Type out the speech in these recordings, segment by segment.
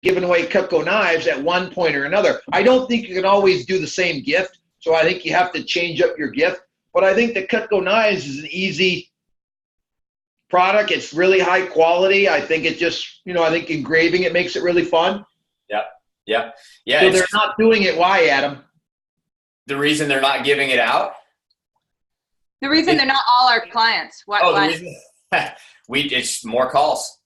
giving away Cutco knives at one point or another. I don't think you can always do the same gift, so I think you have to change up your gift. But I think the Cutco knives is an easy product. It's really high quality. I think it just, I think engraving it makes it really fun. Yeah. So they're not doing it. Why, Adam? The reason they're not giving it out? The reason they're not all our clients. The reason it's more calls.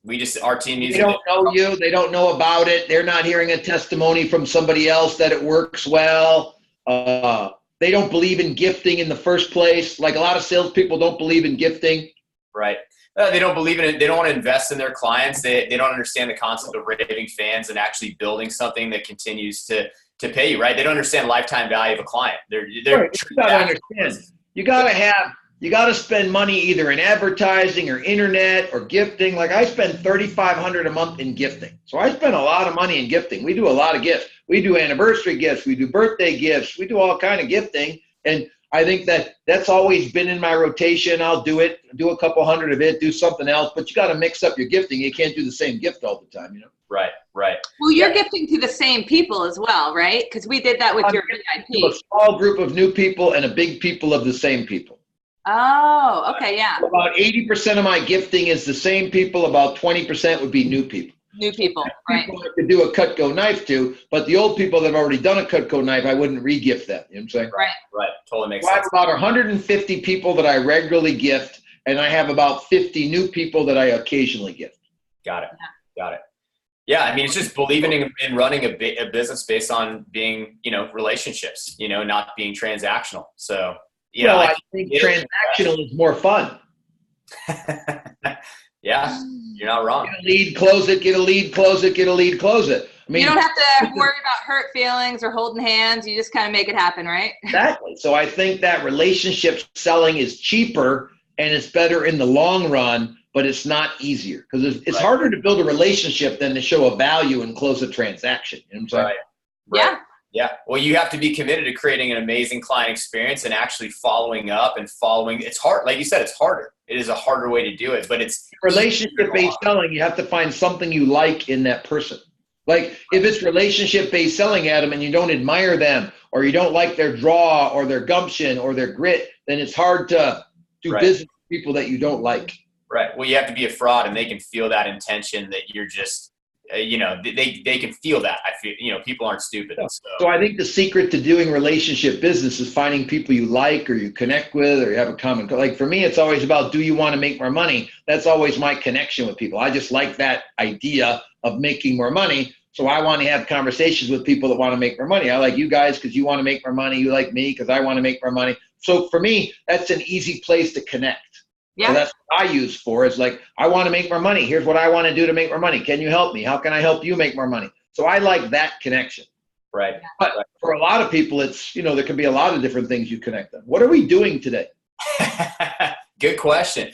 Our team needs. They don't know you. They don't know about it. They're not hearing a testimony from somebody else that it works well. They don't believe in gifting in the first place. Like a lot of salespeople don't believe in gifting. Right. They don't believe in it. They don't want to invest in their clients. They don't understand the concept of raving fans and actually building something that continues to pay you, right? They don't understand lifetime value of a client. They're right. You gotta understand. You gotta spend money either in advertising or internet or gifting. Like I spend $3,500 a month in gifting. So I spend a lot of money in gifting. We do a lot of gifts. We do anniversary gifts. We do birthday gifts. We do all kind of gifting. And I think that's always been in my rotation. I'll do it, do a couple hundred of it, do something else, but you got to mix up your gifting. You can't do the same gift all the time, Right. Well, you're gifting to the same people as well, right? Because we did that with your VIP. A small group of new people and a big people of the same people. Oh, okay, yeah. About 80% of my gifting is the same people. About 20% would be new people. New people, right. People I could do a Cutco knife to, but the old people that have already done a Cutco knife, I wouldn't re-gift them. You know what I'm saying? Right. Totally makes sense. I have about 150 people that I regularly gift, and I have about 50 new people that I occasionally gift. Got it. Yeah, I mean, it's just believing in running a business based on being, relationships, not being transactional. So, I think transactional is more fun. Yeah, you're not wrong. Get a lead, close it, get a lead, close it, get a lead, close it. I mean, you don't have to worry about hurt feelings or holding hands. You just kind of make it happen, right? Exactly. So I think that relationship selling is cheaper and it's better in the long run, but it's not easier because it's harder to build a relationship than to show a value and close a transaction. You know what I'm saying? Right. Yeah. Well, you have to be committed to creating an amazing client experience and actually following up and following. It's hard. Like you said, it's harder. It is a harder way to do it, but it's relationship-based selling. You have to find something you like in that person. Like if it's relationship-based selling, Adam, and you don't admire them or you don't like their draw or their gumption or their grit, then it's hard to do business with people that you don't like. Right. Well, you have to be a fraud and they can feel that intention that you're just, they can feel that. I feel, people aren't stupid. So I think the secret to doing relationship business is finding people you like or you connect with or you have a common, like for me, it's always about, do you want to make more money? That's always my connection with people. I just like that idea of making more money. So I want to have conversations with people that want to make more money. I like you guys because you want to make more money. You like me because I want to make more money. So for me, that's an easy place to connect. Yeah. So that's what I use for is like, I want to make more money. Here's what I want to do to make more money. Can you help me? How can I help you make more money? So I like that connection. Right. But for a lot of people, it's, there can be a lot of different things you connect them. What are we doing today? Good question.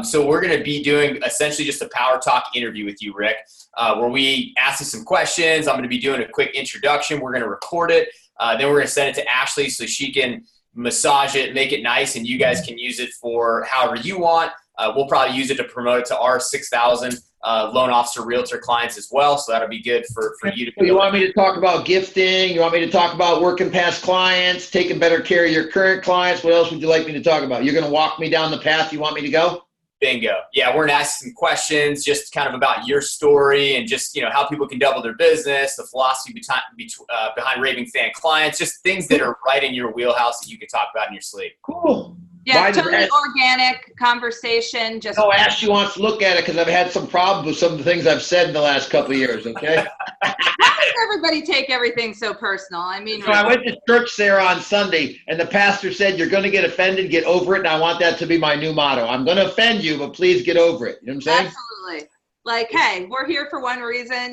So we're going to be doing essentially just a power talk interview with you, Rick, where we ask you some questions. I'm going to be doing a quick introduction. We're going to record it. Then we're going to send it to Ashley so she can massage it, make it nice, and you guys can use it for however you want. We'll probably use it to promote it to our 6,000 loan officer realtor clients as well. So that'll be good for you to. You want me to talk about gifting? You want me to talk about working past clients, taking better care of your current clients? What else would you like me to talk about? You're going to walk me down the path you want me to go? Bingo. Yeah, we're going to ask some questions just kind of about your story and just, how people can double their business, the philosophy behind raving fan clients, just things that are right in your wheelhouse that you can talk about in your sleep. Cool. Yeah, totally organic conversation. Just Ashley wants to look at it because I've had some problems with some of the things I've said in the last couple of years, okay? Why does everybody take everything so personal? I mean, I went to church there on Sunday, and the pastor said, you're going to get offended, get over it, and I want that to be my new motto. I'm going to offend you, but please get over it. You know what I'm saying? Absolutely. Like, hey, we're here for one reason,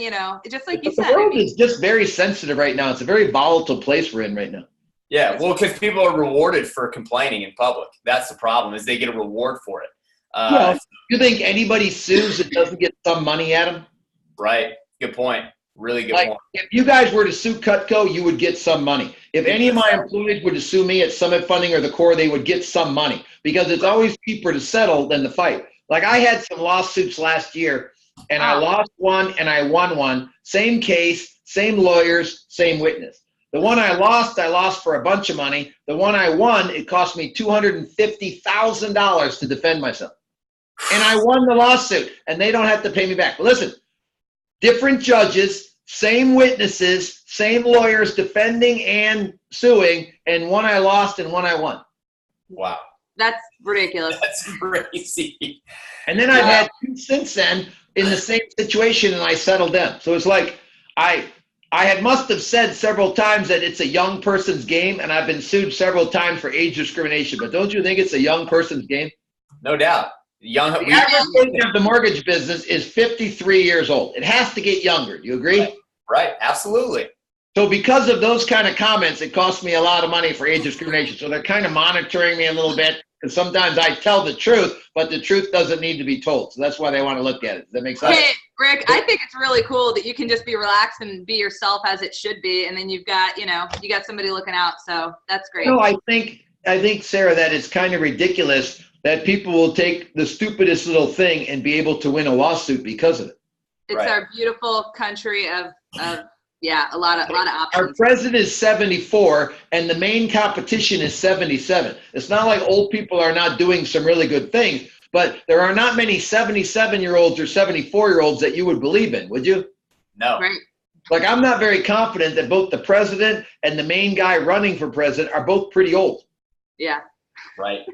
just like you said. The world is just very sensitive right now. It's a very volatile place we're in right now. Yeah, well, because people are rewarded for complaining in public. That's the problem, is they get a reward for it. You think anybody sues that doesn't get some money at them? Right. Good point. Really good point. If you guys were to sue Cutco, you would get some money. If any of my employees were to sue me at Summit Funding or the Core, they would get some money because it's always cheaper to settle than to fight. Like I had some lawsuits last year And I lost one and I won one. Same case, same lawyers, same witness. The one I lost for a bunch of money. The one I won, it cost me $250,000 to defend myself. And I won the lawsuit, and they don't have to pay me back. But listen, different judges, same witnesses, same lawyers defending and suing, and one I lost and one I won. Wow. That's ridiculous. That's crazy. And then I've had two since then in the same situation, and I settled them. So it's like must have said several times that it's a young person's game, and I've been sued several times for age discrimination. But don't you think it's a young person's game? No doubt. The average age of the mortgage business is 53 years old. It has to get younger. Do you agree? Right. Absolutely. So because of those kind of comments, it cost me a lot of money for age discrimination. So they're kind of monitoring me a little bit, because sometimes I tell the truth, but the truth doesn't need to be told. So that's why they want to look at it. Does that make sense? Hey, Rick, I think it's really cool that you can just be relaxed and be yourself as it should be. And then you've got, you got somebody looking out. So that's great. No, I think, Sarah, that it's kind of ridiculous that people will take the stupidest little thing and be able to win a lawsuit because of it. It's our beautiful country of a lot of options. Our president is 74, and the main competition is 77. It's not like old people are not doing some really good things, but there are not many 77-year-olds or 74-year-olds that you would believe in, would you? No. Right. Like, I'm not very confident that both the president and the main guy running for president are both pretty old. Yeah. Right.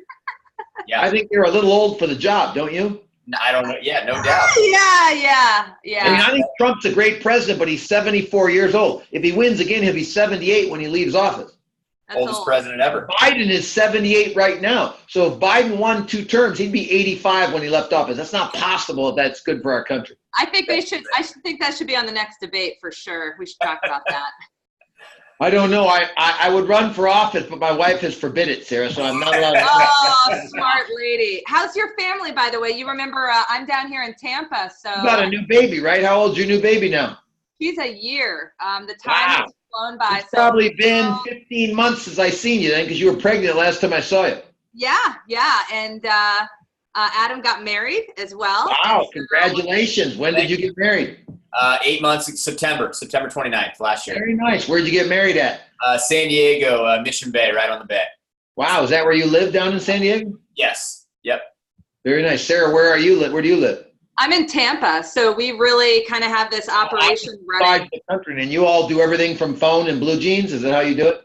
Yeah. I think they're a little old for the job, don't you? I don't know. Yeah, no doubt. Yeah. I mean, I think Trump's a great president, but he's 74 years old. If he wins again, he'll be 78 when he leaves office. That's Oldest old. president ever. Biden is 78 right now. So if Biden won 2 terms, he'd be 85 when he left office. That's not possible if that's good for our country. I think I think that should be on the next debate for sure. We should talk about that. I don't know. I would run for office, but my wife has forbid it, Sarah, so I'm not allowed to. Oh, smart lady. How's your family, by the way? You remember I'm down here in Tampa, so. You got a new baby, right? How old's your new baby now? She's a year. The time has flown by. It's probably been 15 months since I seen you then, because you were pregnant last time I saw you. Yeah. And Adam got married as well. Wow, congratulations. When did you get married? 8 months, September 29th last year. Very nice. Where'd you get married at? San Diego, Mission Bay, right on the bay. Wow, is that where you live down in San Diego? Yes. Yep. Very nice. Sarah, where do you live? I'm in Tampa, so we really kind of have this operation running. The country, and you all do everything from phone and blue jeans? Is that how you do it?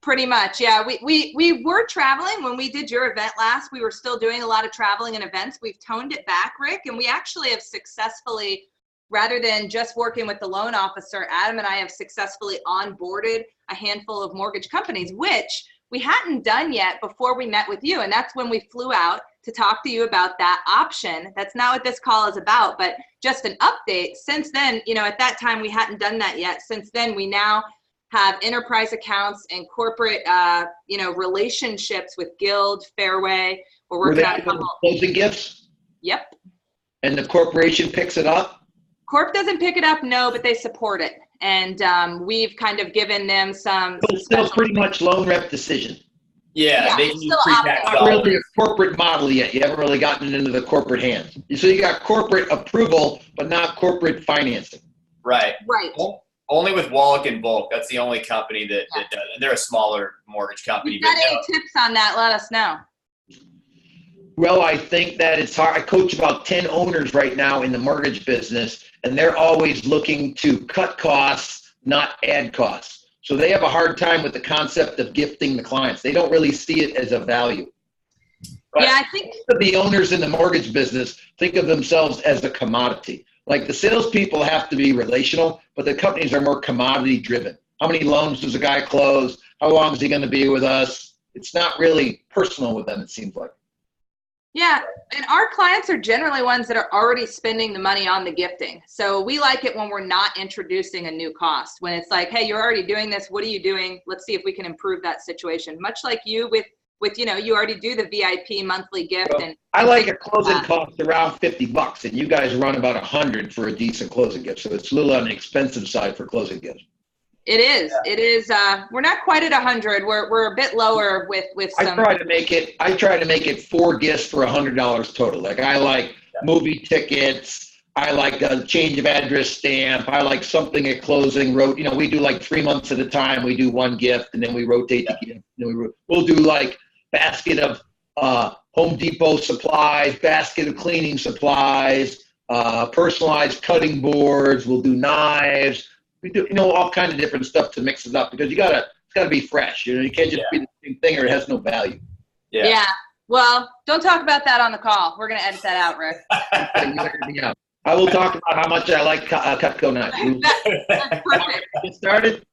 Pretty much, yeah. We were traveling when we did your event last. We were still doing a lot of traveling and events. We've toned it back, Rick, and we actually have successfully, rather than just working with the loan officer, Adam and I have successfully onboarded a handful of mortgage companies, which we hadn't done yet before we met with you. And that's when we flew out to talk to you about that option. That's not what this call is about, but just an update. Since then, at that time we hadn't done that yet. Since then, we now have enterprise accounts and corporate, relationships with Guild, Fairway. We're working on a couple. Closing gifts? Yep. And the corporation picks it up? Corp doesn't pick it up, no, but they support it. And we've kind of given them some. So it's still pretty much loan rep decision. Yeah, making you pre-tax not really a corporate model yet. You haven't really gotten into the corporate hands. So you got corporate approval, but not corporate financing. Right. Only with Wallach and Volk. That's the only company that does. They're a smaller mortgage company. If you got any tips on that, let us know. Well, I think that it's hard. I coach about 10 owners right now in the mortgage business, and they're always looking to cut costs, not add costs. So they have a hard time with the concept of gifting the clients. They don't really see it as a value. But yeah, I think the owners in the mortgage business think of themselves as a commodity. Like the salespeople have to be relational, but the companies are more commodity driven. How many loans does a guy close? How long is he going to be with us? It's not really personal with them, it seems like. Yeah, and our clients are generally ones that are already spending the money on the gifting. So we like it when we're not introducing a new cost. When it's like, hey, you're already doing this. What are you doing? Let's see if we can improve that situation. Much like you with you already do the VIP monthly gift. Well, I like a closing cost around $50, and you guys run about $100 for a decent closing gift. So it's a little on the expensive side for closing gifts. It is. Yeah. It is. We're not quite at 100. We're a bit lower with some. I try to make it 4 gifts for $100 total. Like I like movie tickets. I like a change of address stamp. I like something at closing. We do like 3 months at a time. We do one gift, and then we rotate the gift. We'll do like basket of Home Depot supplies, basket of cleaning supplies, personalized cutting boards. We'll do knives. We do all kinds of different stuff to mix it up because it's gotta be fresh. You can't just be the same thing or it has no value. Yeah. Well, don't talk about that on the call. We're gonna edit that out, Rick. I will talk about how much I like Cutco knives. That's perfect. Get started?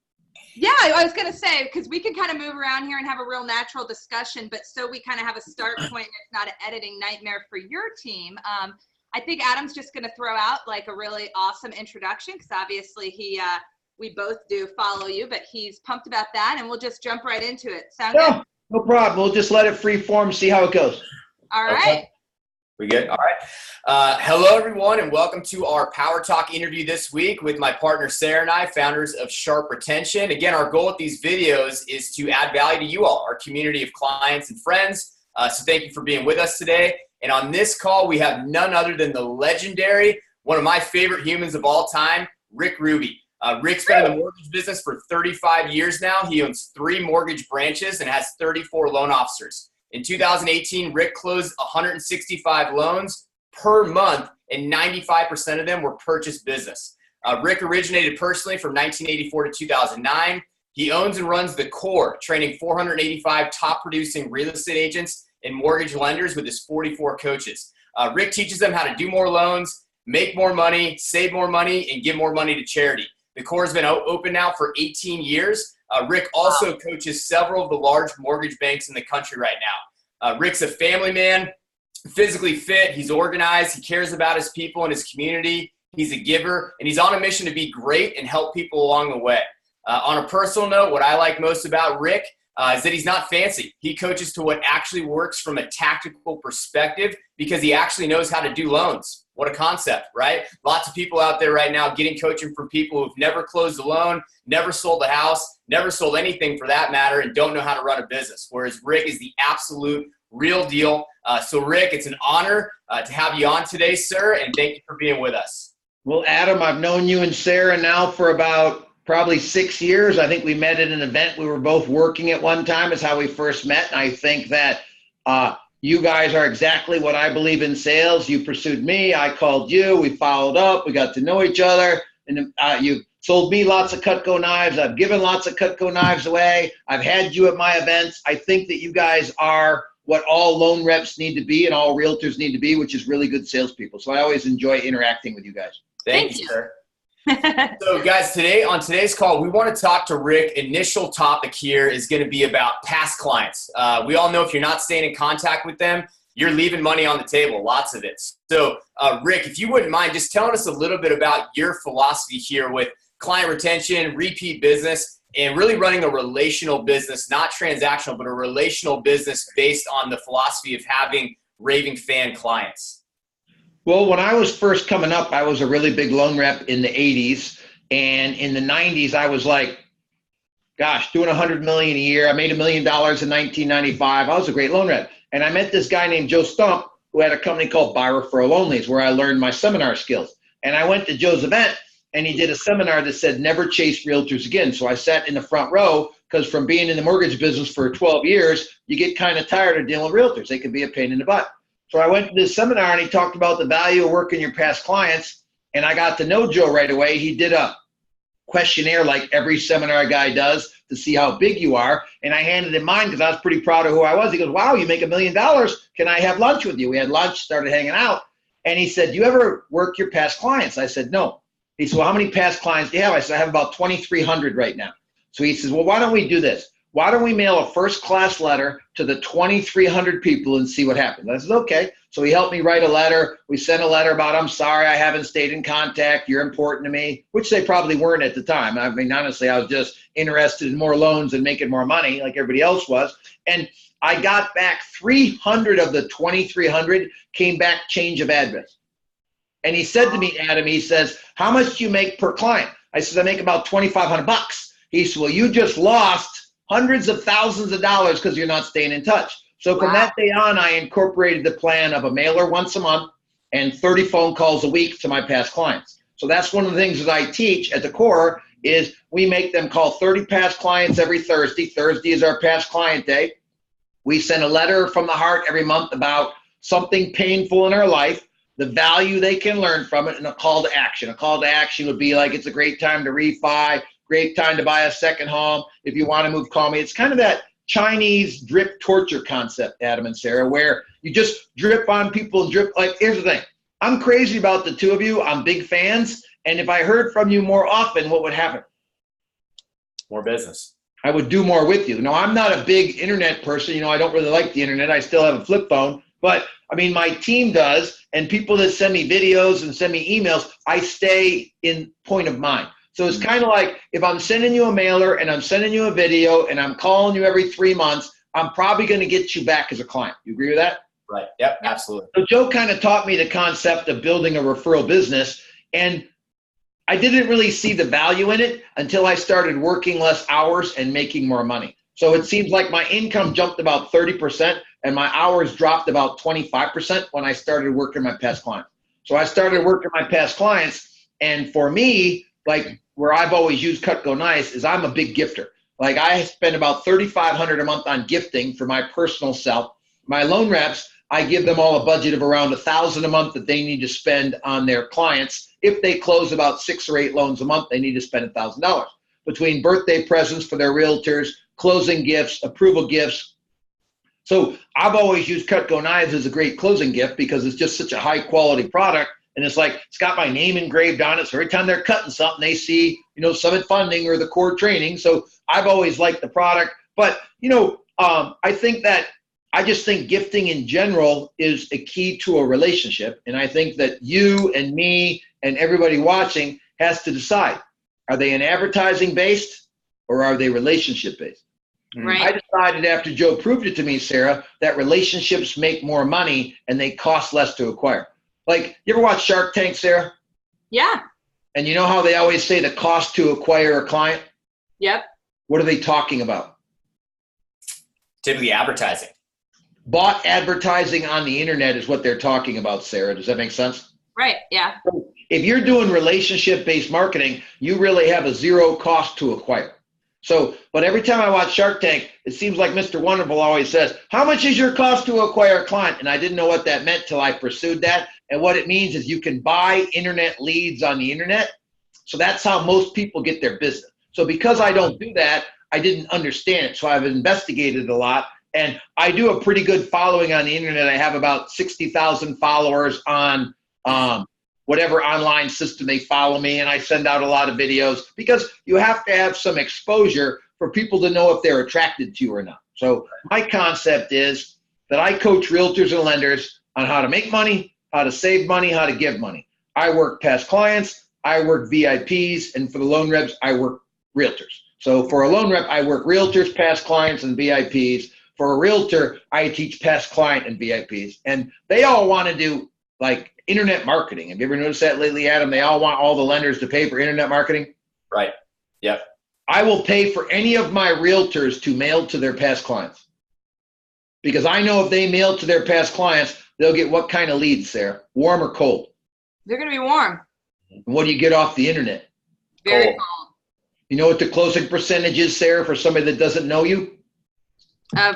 Yeah, I was going to say, because we can kind of move around here and have a real natural discussion, but so we kind of have a start point and it's not an editing nightmare for your team. I think Adam's just going to throw out like a really awesome introduction because obviously we both do follow you, but he's pumped about that and we'll just jump right into it. Sound good? No problem. We'll just let it free form, see how it goes. All right. Okay. We good? All right. Hello, everyone, and welcome to our Power Talk interview this week with my partner, Sarah and I, founders of Sharp Retention. Again, our goal with these videos is to add value to you all, our community of clients and friends. So thank you for being with us today. And on this call, we have none other than the legendary, one of my favorite humans of all time, Rick Ruby. Rick's been in the mortgage business for 35 years now. He owns 3 mortgage branches and has 34 loan officers. In 2018, Rick closed 165 loans per month, and 95% of them were purchase business. Rick originated personally from 1984 to 2009. He owns and runs The Core, training 485 top-producing real estate agents and mortgage lenders with his 44 coaches. Rick teaches them how to do more loans, make more money, save more money, and give more money to charity. The Core has been open now for 18 years. Rick also coaches several of the large mortgage banks in the country right now. Rick's a family man, physically fit, he's organized, he cares about his people and his community, he's a giver, and he's on a mission to be great and help people along the way. On a personal note, what I like most about Rick is that he's not fancy. He coaches to what actually works from a tactical perspective because he actually knows how to do loans. What a concept, right? Lots of people out there right now getting coaching from people who've never closed a loan, never sold a house, never sold anything for that matter, and don't know how to run a business, whereas Rick is the absolute real deal. So Rick, it's an honor to have you on today, sir, and thank you for being with us. Well, Adam, I've known you and Sarah now for about probably 6 years. I think we met at an event. We were both working at one time is how we first met, and I think that you guys are exactly what I believe in sales. You pursued me. I called you. We followed up. We got to know each other. And you sold me lots of Cutco knives. I've given lots of Cutco knives away. I've had you at my events. I think that you guys are what all loan reps need to be and all realtors need to be, which is really good salespeople. So I always enjoy interacting with you guys. Thank you, sir. So guys, on today's call, we want to talk to Rick. Initial topic here is going to be about past clients. We all know if you're not staying in contact with them, you're leaving money on the table, lots of it. So Rick, if you wouldn't mind just telling us a little bit about your philosophy here with client retention, repeat business, and really running a relational business, not transactional, but a relational business based on the philosophy of having raving fan clients. Well, when I was first coming up, I was a really big loan rep in the 80s. And in the 90s, I was like, gosh, doing $100 million a year. I made $1 million in 1995. I was a great loan rep. And I met this guy named Joe Stump, who had a company called Buy Referral Onlys, where I learned my seminar skills. And I went to Joe's event, and he did a seminar that said, never chase realtors again. So I sat in the front row, because from being in the mortgage business for 12 years, you get kind of tired of dealing with realtors. They can be a pain in the butt. So I went to this seminar, and he talked about the value of working your past clients, and I got to know Joe right away. He did a questionnaire like every seminar guy does to see how big you are, and I handed him mine because I was pretty proud of who I was. He goes, wow, you make $1 million. Can I have lunch with you? We had lunch, started hanging out, and he said, do you ever work your past clients? I said, no. He said, well, how many past clients do you have? I said, I have about 2,300 right now. So he says, well, why don't we do this? Why don't we mail a first-class letter to the 2,300 people and see what happens? I said, okay. So he helped me write a letter. We sent a letter about, I'm sorry, I haven't stayed in contact. You're important to me, which they probably weren't at the time. I mean, honestly, I was just interested in more loans and making more money like everybody else was. And I got back 300 of the 2,300 came back change of address. And he said to me, Adam, he says, how much do you make per client? I said, I make about $2,500. He said, well, you just lost hundreds of thousands of dollars because you're not staying in touch. So from that day on, I incorporated the plan of a mailer once a month, and 30 phone calls a week to my past clients. So that's one of the things that I teach at the core is we make them call 30 past clients every Thursday. Thursday is our past client day. We send a letter from the heart every month about something painful in our life, the value they can learn from it, and a call to action. A call to action would be like, it's a great time to refi, great time to buy a second home. If you want to move, call me. It's kind of that Chinese drip torture concept, Adam and Sarah, where you just drip on people and drip. Like, here's the thing. I'm crazy about the two of you. I'm big fans. And if I heard from you more often, what would happen? More business. I would do more with you. No, I'm not a big internet person. You know, I don't really like the internet. I still have a flip phone. But, I mean, my team does. And people that send me videos and send me emails, I stay in point of mind. So it's kind of like if I'm sending you a mailer and I'm sending you a video and I'm calling you every 3 months, I'm probably going to get you back as a client. You agree with that? Right. Yep, absolutely. So Joe kind of taught me the concept of building a referral business. And I didn't really see the value in it until I started working less hours and making more money. So it seems like my income jumped about 30% and my hours dropped about 25% when I started working my past clients. So I started working my past clients. And for me, like where I've always used Cut Go Nice is I'm a big gifter. Like I spend about $3,500 a month on gifting for my personal self. My loan reps, I give them all a budget of around $1,000 a month that they need to spend on their clients. If they close about 6 or 8 loans a month, they need to spend $1,000 between birthday presents for their realtors, closing gifts, approval gifts. So I've always used Cut Go Knives as a great closing gift because it's just such a high quality product. And it's like, it's got my name engraved on it. So every time they're cutting something, they see, you know, Summit Funding or the core training. So I've always liked the product. But, you know, I just think gifting in general is a key to a relationship. And I think that you and me and everybody watching has to decide, are they an advertising based or are they relationship based? Right. I decided after Joe proved it to me, Sarah, that relationships make more money and they cost less to acquire. Like, you ever watch Shark Tank, Sarah? Yeah. And you know how they always say the cost to acquire a client? Yep. What are they talking about? Typically advertising. Bought advertising on the internet is what they're talking about, Sarah. Does that make sense? Right. Yeah. If you're doing relationship-based marketing, you really have a zero cost to acquire. So, but every time I watch Shark Tank, it seems like Mr. Wonderful always says, how much is your cost to acquire a client? And I didn't know what that meant till I pursued that. And what it means is you can buy internet leads on the internet. So that's how most people get their business. So because I don't do that, I didn't understand it. So I've investigated a lot. And I do a pretty good following on the internet. I have about 60,000 followers on whatever online system they follow me, and I send out a lot of videos because you have to have some exposure for people to know if they're attracted to you or not. So my concept is that I coach realtors and lenders on how to make money, how to save money, how to give money. I work past clients, I work VIPs, and for the loan reps, I work realtors. So for a loan rep, I work realtors, past clients, and VIPs. For a realtor, I teach past client and VIPs. And they all want to do like internet marketing. Have you ever noticed that lately, Adam? They all want all the lenders to pay for internet marketing. Right. Yep. I will pay for any of my realtors to mail to their past clients. Because I know if they mail to their past clients, they'll get what kind of leads, Sarah? Warm or cold? They're going to be warm. And what do you get off the internet? Very Cold. cold. You know what the closing percentage is, Sarah, for somebody that doesn't know you?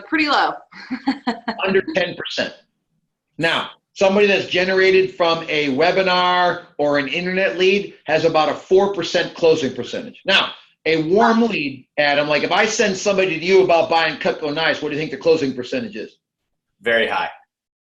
Pretty low. Under 10%. Now, somebody that's generated from a webinar or an internet lead has about a 4% closing percentage. Now, a warm lead, Adam, like if I send somebody to you about buying Cut Go Nice, what do you think the closing percentage is? Very high.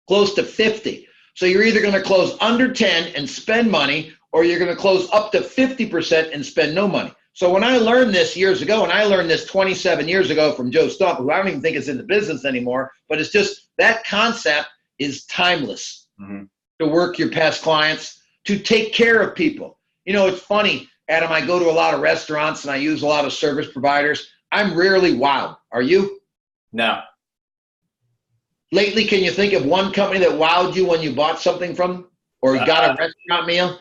Close to 50. So you're either going to close under 10 and spend money, or you're going to close up to 50% and spend no money. So when I learned this years ago, and I learned this 27 years ago from Joe Stump, who I don't even think is in the business anymore, but it's just that concept is timeless. Mm-hmm. To work your past clients, to take care of people. You know, it's funny, Adam, I go to a lot of restaurants and I use a lot of service providers. I'm rarely wowed. Are you? No. Lately, can you think of one company that wowed you when you bought something from them or got a restaurant meal?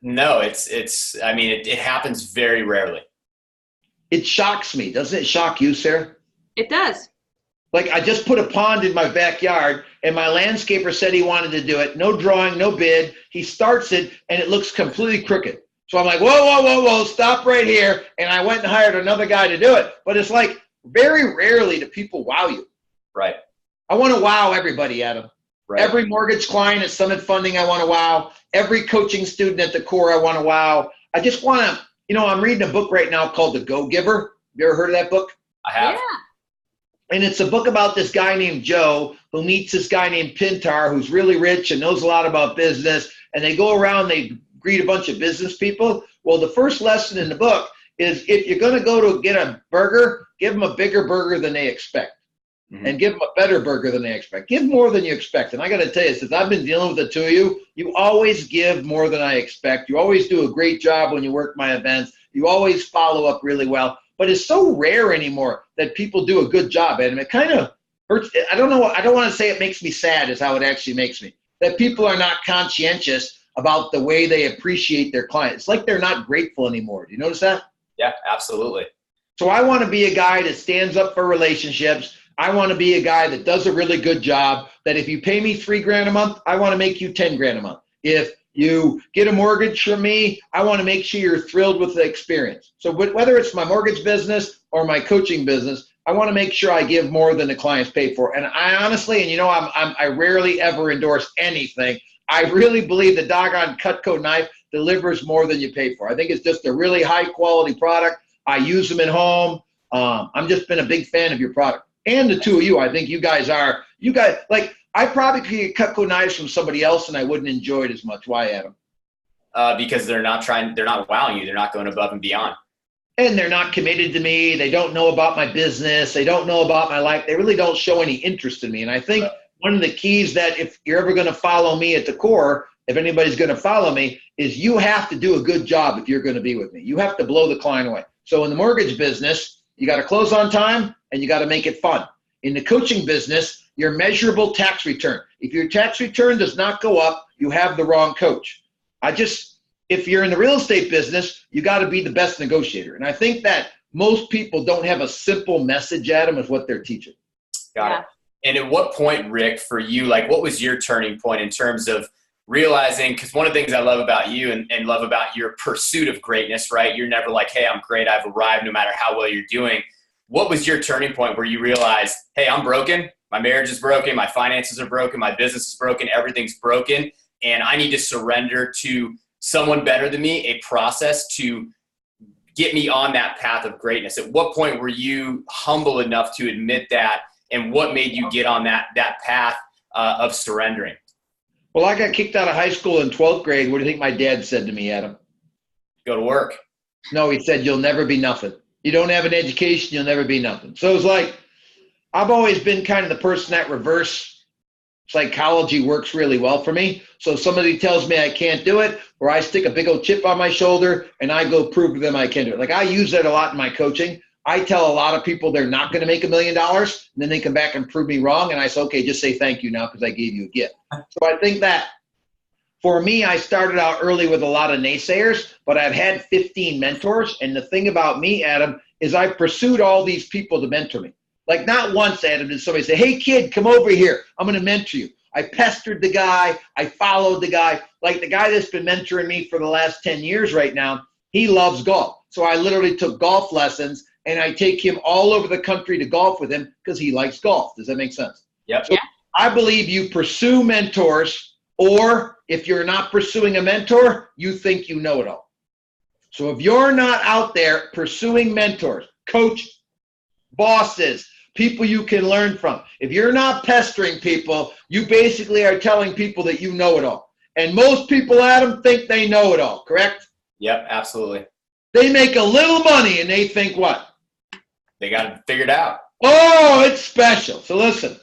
No, it happens very rarely. It shocks me. Doesn't it shock you, Sarah? It does. Like I just put a pond in my backyard and my landscaper said he wanted to do it. No drawing, no bid. He starts it, and it looks completely crooked. So I'm like, whoa, stop right here. And I went and hired another guy to do it. But it's like very rarely do people wow you. Right. I want to wow everybody, Adam. Right. Every mortgage client at Summit Funding, I want to wow. Every coaching student at the core, I want to wow. I just want to, I'm reading a book right now called The Go-Giver. You ever heard of that book? I have. Yeah. And it's a book about this guy named Joe who meets this guy named Pintar who's really rich and knows a lot about business. And they go around, they greet a bunch of business people. Well, the first lesson in the book is if you're going to go to get a burger, give them a bigger burger than they expect. Mm-hmm. And give them a better burger than they expect. Give more than you expect. And I got to tell you, since I've been dealing with the two of you, you always give more than I expect. You always do a great job when you work my events. You always follow up really well. But it's so rare anymore that people do a good job, Adam. It kind of hurts. I don't know. I don't want to say it makes me sad is how it actually makes me. That people are not conscientious about the way they appreciate their clients. It's like they're not grateful anymore. Do you notice that? Yeah, absolutely. So I want to be a guy that stands up for relationships. I want to be a guy that does a really good job, that if you pay me $3,000 a month, I want to make you $10,000 a month. If you get a mortgage from me, I want to make sure you're thrilled with the experience. So whether it's my mortgage business or my coaching business, I want to make sure I give more than the clients pay for. And I honestly, and I rarely ever endorse anything. I really believe the doggone Cutco knife delivers more than you pay for. I think it's just a really high quality product. I use them at home. I'm just been a big fan of your product. And the two of you, I think you guys, like, I probably could get Cutco knives from somebody else and I wouldn't enjoy it as much. Why, Adam? Because they're not wowing you. They're not going above and beyond. And they're not committed to me. They don't know about my business. They don't know about my life. They really don't show any interest in me. And I think one of the keys that if you're ever going to follow me at the core, if anybody's going to follow me, is you have to do a good job if you're going to be with me. You have to blow the client away. So in the mortgage business, you got to close on time and you got to make it fun. In the coaching business, your measurable tax return. If your tax return does not go up, you have the wrong coach. If you're in the real estate business, you got to be the best negotiator. And I think that most people don't have a simple message, Adam, is what they're teaching. Got it. And at what point, Rick, for you, like what was your turning point in terms of realizing, because one of the things I love about you and love about your pursuit of greatness, right? You're never like, hey, I'm great, I've arrived no matter how well you're doing. What was your turning point where you realized, hey, I'm broken, my marriage is broken, my finances are broken, my business is broken, everything's broken, and I need to surrender to someone better than me, a process to get me on that path of greatness? At what point were you humble enough to admit that, and what made you get on that path of surrendering? Well, I got kicked out of high school in 12th grade. What do you think my dad said to me, Adam? Go to work. No, he said, you'll never be nothing. You don't have an education, you'll never be nothing. So it's like, I've always been kind of the person that reverse psychology works really well for me. So if somebody tells me I can't do it, or I stick a big old chip on my shoulder and I go prove to them I can do it. Like I use that a lot in my coaching. I tell a lot of people they're not going to make $1 million, and then they come back and prove me wrong. And I say, okay, just say thank you now because I gave you a gift. So I think that for me, I started out early with a lot of naysayers, but I've had 15 mentors. And the thing about me, Adam, is I've pursued all these people to mentor me. Like not once, Adam, did somebody say, hey, kid, come over here. I'm going to mentor you. I pestered the guy. I followed the guy. Like the guy that's been mentoring me for the last 10 years right now, he loves golf. So I literally took golf lessons, and I take him all over the country to golf with him because he likes golf. Does that make sense? Yep. So I believe you pursue mentors, or if you're not pursuing a mentor, you think you know it all. So if you're not out there pursuing mentors, coach, bosses, people you can learn from, if you're not pestering people, you basically are telling people that you know it all. And most people, Adam, think they know it all, correct? Yep, absolutely. They make a little money and they think what? They got it figured out. Oh, it's special. So listen,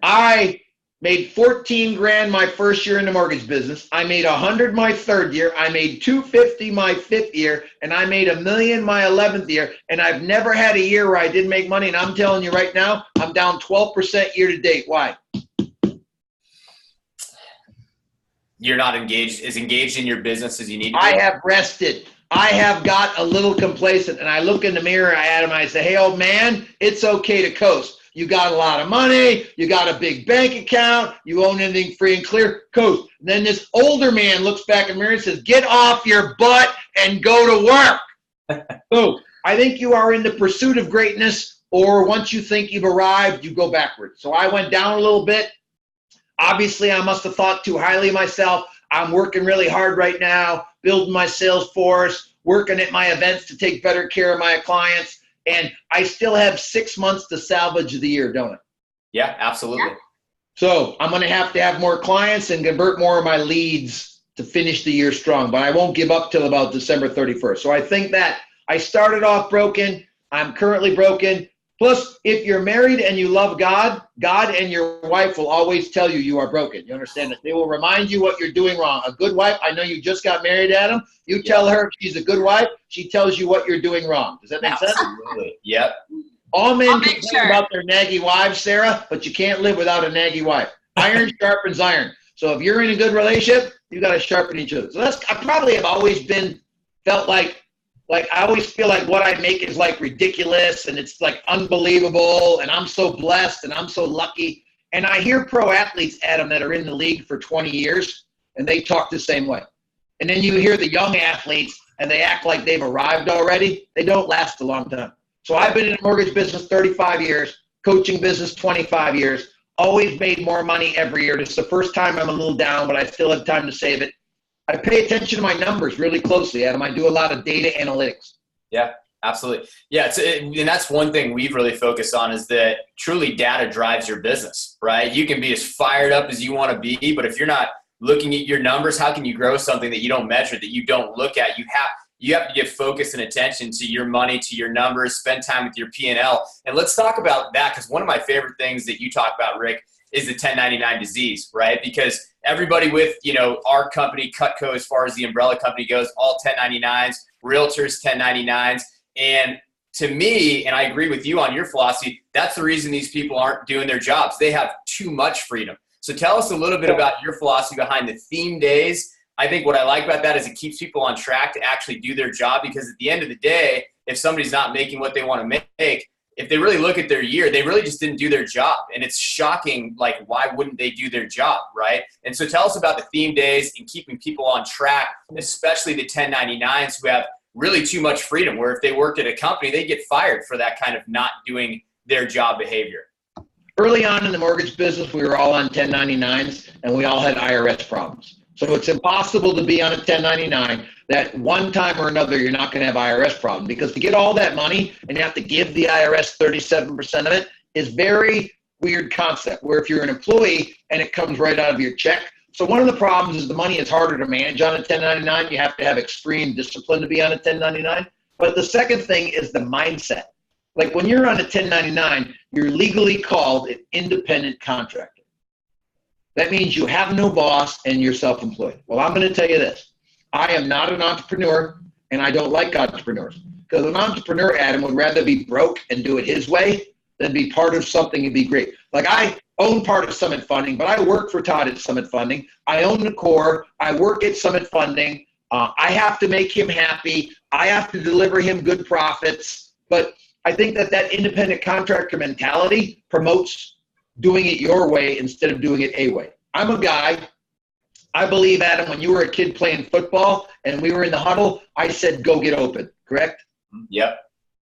I made 14 grand my first year in the mortgage business. I made 100 my third year. I made 250 my fifth year, and I made $1 million my 11th year. And I've never had a year where I didn't make money. And I'm telling you right now, I'm down 12% year to date. Why? You're not engaged in your business as you need to be. I have rested. I have got a little complacent, and I look in the mirror, Adam, I say, hey, old man, it's okay to coast. you got a lot of money, you got a big bank account, you own anything free and clear, coast. And then this older man looks back in the mirror and says, get off your butt and go to work. So I think you are in the pursuit of greatness, or once you think you've arrived, you go backwards. So I went down a little bit. Obviously, I must have thought too highly of myself. I'm working really hard right now, building my sales force, working at my events to take better care of my clients. And I still have 6 months to salvage the year, don't I? Yeah, absolutely. Yeah. So I'm going to have more clients and convert more of my leads to finish the year strong. But I won't give up till about December 31st. So I think that I started off broken. I'm currently broken. Plus, if you're married and you love God, God and your wife will always tell you you are broken. You understand that? They will remind you what you're doing wrong. A good wife, I know you just got married, Adam. You tell her she's a good wife. She tells you what you're doing wrong. Does that make sense? Absolutely. Yep. All men I'll make complain sure. about their naggy wives, Sarah, but you can't live without a naggy wife. Iron sharpens iron. So if you're in a good relationship, you got to sharpen each other. So I probably have always felt like I always feel like what I make is like ridiculous and it's like unbelievable and I'm so blessed and I'm so lucky. And I hear pro athletes, Adam, that are in the league for 20 years and they talk the same way. And then you hear the young athletes and they act like they've arrived already. They don't last a long time. So I've been in the mortgage business 35 years, coaching business 25 years, always made more money every year. This is the first time I'm a little down, but I still have time to save it. I pay attention to my numbers really closely, Adam. I do a lot of data analytics. Yeah, absolutely. Yeah, and that's one thing we've really focused on is that truly data drives your business, right? You can be as fired up as you want to be, but if you're not looking at your numbers, how can you grow something that you don't measure, that you don't look at? You have to give focus and attention to your money, to your numbers, spend time with your P&L. And let's talk about that, because one of my favorite things that you talk about, Rick, is the 1099 disease, right? Because everybody with, our company, Cutco, as far as the umbrella company goes, all 1099s, realtors, 1099s. And to me, and I agree with you on your philosophy, that's the reason these people aren't doing their jobs. They have too much freedom. So tell us a little bit about your philosophy behind the theme days. I think what I like about that is it keeps people on track to actually do their job, because at the end of the day, if somebody's not making what they want to make, if they really look at their year, they really just didn't do their job. And it's shocking, like, why wouldn't they do their job, right? And so tell us about the theme days and keeping people on track, especially the 1099s who have really too much freedom, where if they worked at a company, they get fired for that kind of not doing their job behavior. Early on in the mortgage business, we were all on 1099s and we all had IRS problems. So it's impossible to be on a 1099 that one time or another you're not going to have IRS problem, because to get all that money and you have to give the IRS 37% of it is very weird concept, where if you're an employee and it comes right out of your check. So one of the problems is the money is harder to manage on a 1099. You have to have extreme discipline to be on a 1099. But the second thing is the mindset. Like when you're on a 1099, you're legally called an independent contractor. That means you have no boss and you're self-employed. Well, I'm going to tell you this. I am not an entrepreneur, and I don't like entrepreneurs. Because an entrepreneur, Adam, would rather be broke and do it his way than be part of something and be great. Like I own part of Summit Funding, but I work for Todd at Summit Funding. I own the core. I work at Summit Funding. I have to make him happy. I have to deliver him good profits. But I think that independent contractor mentality promotes doing it your way instead of doing it a way. I'm a guy. I believe, Adam, when you were a kid playing football and we were in the huddle, I said, go get open, correct? Yep.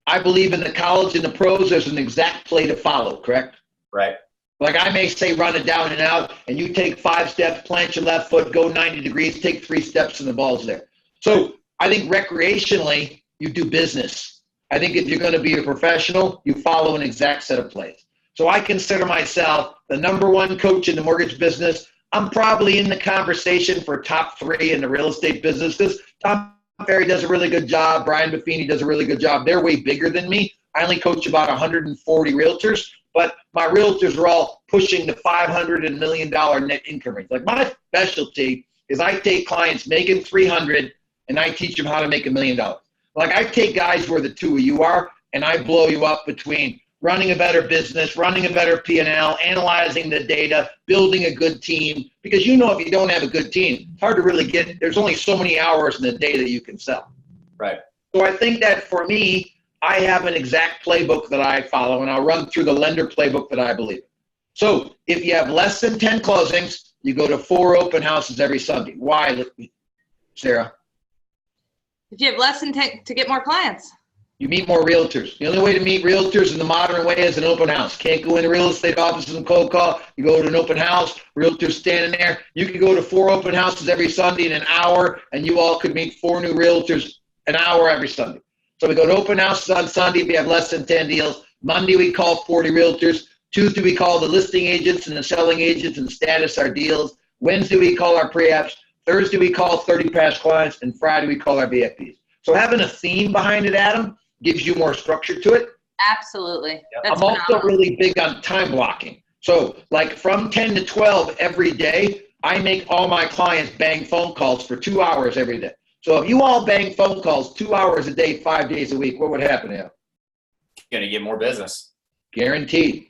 I believe in the college and the pros, there's an exact play to follow, correct? Right. Like I may say run it down and out, and you take 5 steps, plant your left foot, go 90 degrees, take 3 steps, and the ball's there. So I think recreationally, you do business. I think if you're going to be a professional, you follow an exact set of plays. So I consider myself the number one coach in the mortgage business. I'm probably in the conversation for top 3 in the real estate business, because Tom Ferry does a really good job. Brian Buffini does a really good job. They're way bigger than me. I only coach about 140 realtors, but my realtors are all pushing the $500 and $1 million net income range. Like my specialty is I take clients making $300 and I teach them how to make $1 million. Like I take guys where the two of you are and I blow you up between running a better business, running a better P&L, analyzing the data, building a good team. Because if you don't have a good team, it's hard to really there's only so many hours in the day that you can sell. Right. So I think that for me, I have an exact playbook that I follow, and I'll run through the lender playbook that I believe in. So if you have less than 10 closings, you go to 4 open houses every Sunday. Why, Sarah? If you have less than 10 to get more clients. You meet more realtors. The only way to meet realtors in the modern way is an open house. Can't go into real estate offices and cold call. You go to an open house, realtors standing there. You could go to 4 open houses every Sunday in an hour, and you all could meet 4 new realtors an hour every Sunday. So we go to open houses on Sunday if we have less than 10 deals. Monday we call 40 realtors. Tuesday we call the listing agents and the selling agents and status our deals. Wednesday we call our pre-apps. Thursday we call 30 past clients. And Friday we call our VIPs. So having a theme behind it, Adam, gives you more structure to it. Absolutely. That's I'm also really big on time blocking. So like from 10 to 12 every day, I make all my clients bang phone calls for 2 hours every day. So if you all bang phone calls 2 hours a day, 5 days a week, what would happen to you? You're going to get more business. Guaranteed.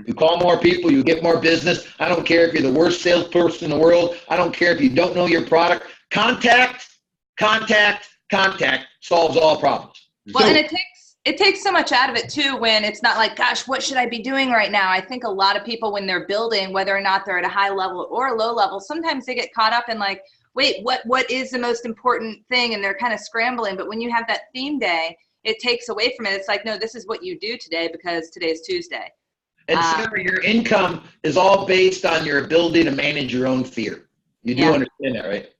You call more people, you get more business. I don't care if you're the worst salesperson in the world. I don't care if you don't know your product. Contact solves all problems. Well, and it takes so much out of it too when it's not like, gosh, what should I be doing right now? I think a lot of people when they're building, whether or not they're at a high level or a low level, sometimes they get caught up in like, wait, what is the most important thing? And they're kind of scrambling. But when you have that theme day, it takes away from it. It's like, no, this is what you do today because today's Tuesday. And Sarah, your income is all based on your ability to manage your own fear. You do understand that, right?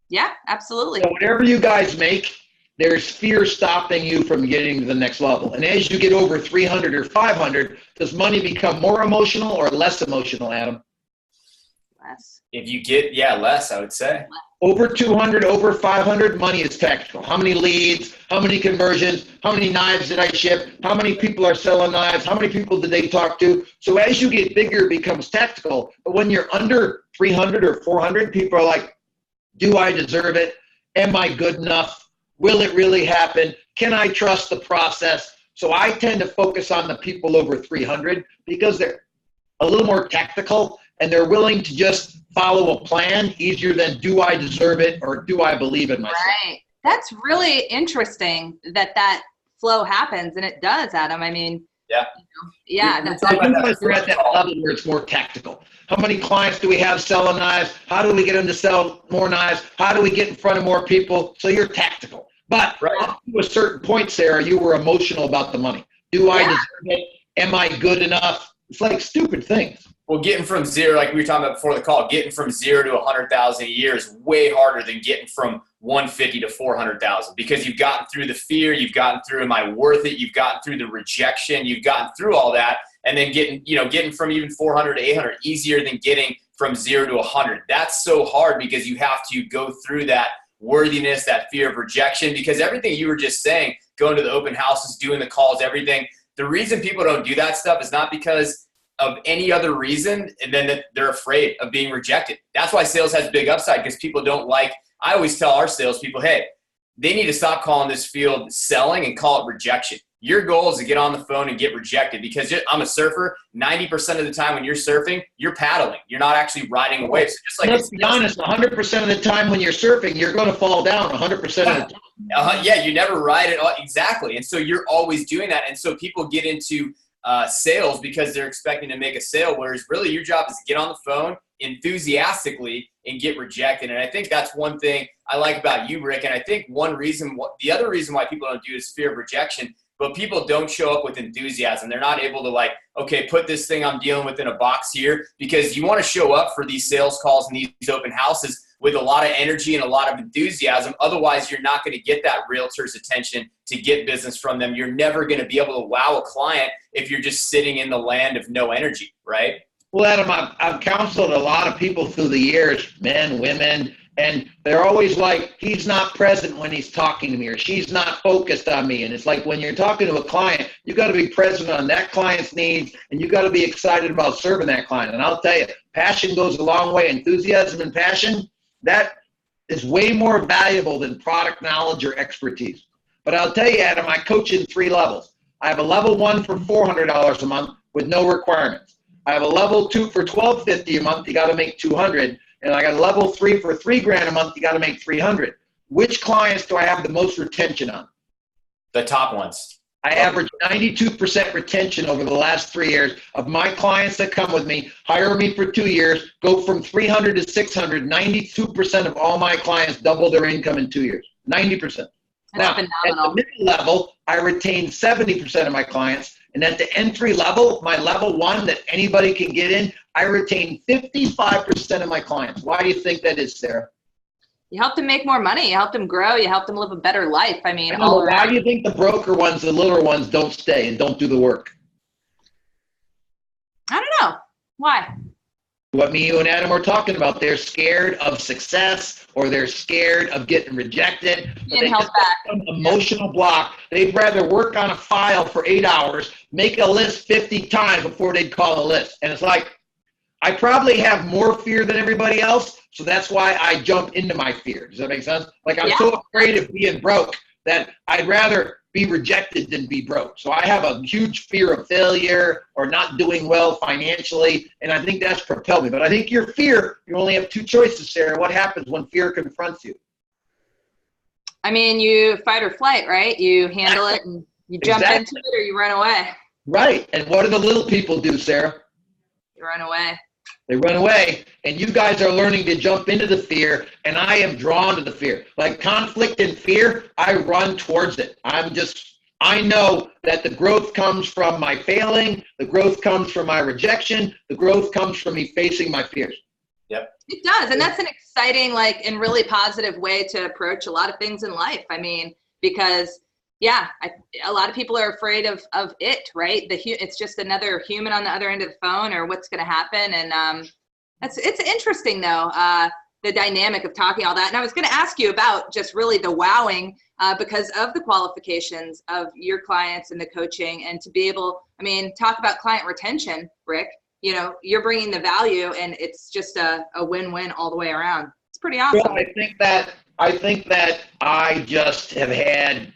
Yeah, absolutely. So whatever you guys make, there's fear stopping you from getting to the next level. And as you get over 300 or 500, does money become more emotional or less emotional, Adam? Less. If you get, less, I would say. Over 200, over 500, money is tactical. How many leads? How many conversions? How many knives did I ship? How many people are selling knives? How many people did they talk to? So as you get bigger, it becomes tactical. But when you're under 300 or 400, people are like, do I deserve it? Am I good enough? Will it really happen? Can I trust the process? So I tend to focus on the people over 300 because they're a little more tactical and they're willing to just follow a plan easier than do I deserve it or do I believe in myself? Right. That's really interesting that flow happens, and it does, Adam. I mean, that's we're at that level where it's more tactical. How many clients do we have selling knives? How do we get them to sell more knives? How do we get in front of more people? So you're tactical. But up to a certain point, Sarah, you were emotional about the money. Do I deserve it? Am I good enough? It's like stupid things. Well, getting from zero, like we were talking about before the call, getting from 0 to 100,000 a year is way harder than getting from 150 to 400,000 because you've gotten through the fear, you've gotten through, am I worth it? You've gotten through the rejection, you've gotten through all that, and then getting from even 400 to 800 easier than getting from 0 to 100. That's so hard because you have to go through that worthiness, that fear of rejection, because everything you were just saying, going to the open houses, doing the calls, everything, the reason people don't do that stuff is not because of any other reason, and then that they're afraid of being rejected. That's why sales has big upside because people don't like, I always tell our salespeople, hey, they need to stop calling this field selling and call it rejection. Your goal is to get on the phone and get rejected because I'm a surfer. 90% of the time when you're surfing, you're paddling. You're not actually riding a wave. So just like let's be honest, 100% of the time when you're surfing, you're going to fall down 100% of the time. You never ride it. Exactly. And so you're always doing that. And so people get into sales because they're expecting to make a sale, whereas really your job is to get on the phone enthusiastically and get rejected. And I think that's one thing I like about you, Rick. And I think the other reason why people don't do it is fear of rejection, but people don't show up with enthusiasm. They're not able to like, okay, put this thing I'm dealing with in a box here, because you want to show up for these sales calls and these open houses with a lot of energy and a lot of enthusiasm. Otherwise, you're not going to get that realtor's attention to get business from them. You're never going to be able to wow a client if you're just sitting in the land of no energy, right? Well, Adam, I've counseled a lot of people through the years, men, women, and they're always like, he's not present when he's talking to me, or she's not focused on me. And it's like when you're talking to a client, you got to be present on that client's needs, and you got to be excited about serving that client. And I'll tell you, passion goes a long way. Enthusiasm and passion, that is way more valuable than product knowledge or expertise. But I'll tell you, Adam, I coach in 3 levels. I have a level 1 for $400 a month with no requirements. I have a level 2 for $1,250 a month. You got to make $200. And I got a level 3 for $3,000 a month. You got to make $300. Which clients do I have the most retention on? The top ones. I average 92% retention over the last 3 years of my clients that come with me, hire me for 2 years, go from 300 to 600. 92% of all my clients double their income in 2 years. 90%. That's now, phenomenal. at the middle level, I retain 70% of my clients. And at the entry level, my level 1 that anybody can get in, I retain 55% of my clients. Why do you think that is, Sarah? You help them make more money. You help them grow. You help them live a better life. I mean, why do you think the broker ones, the littler ones, don't stay and don't do the work? I don't know. Why? What me, you, and Adam were talking about. They're scared of success, or they're scared of getting rejected. Being held back. An emotional block. They'd rather work on a file for 8 hours, make a list 50 times before they'd call a list. And it's like, I probably have more fear than everybody else, so that's why I jump into my fear. Does that make sense? Like, I'm so afraid of being broke that I'd rather be rejected than be broke. So I have a huge fear of failure or not doing well financially, and I think that's propelled me. But I think your fear, you only have 2 choices, Sarah. What happens when fear confronts you? I mean, you fight or flight, right? You handle it and you jump into it, or you run away. Right. And what do the little people do, Sarah? You run away. They run away, and you guys are learning to jump into the fear, and I am drawn to the fear. Like conflict and fear, I run towards it. I know that the growth comes from my failing, the growth comes from my rejection, the growth comes from me facing my fears. Yep. It does, and that's an exciting, like, and really positive way to approach a lot of things in life. I mean, because a lot of people are afraid of it, right? It's just another human on the other end of the phone, or what's going to happen. And it's interesting though, the dynamic of talking all that. And I was going to ask you about just really the wowing because of the qualifications of your clients and the coaching, and to be able, I mean, talk about client retention, Rick. You know, you're bringing the value, and it's just a win-win all the way around. It's pretty awesome. Well, I think that I just have had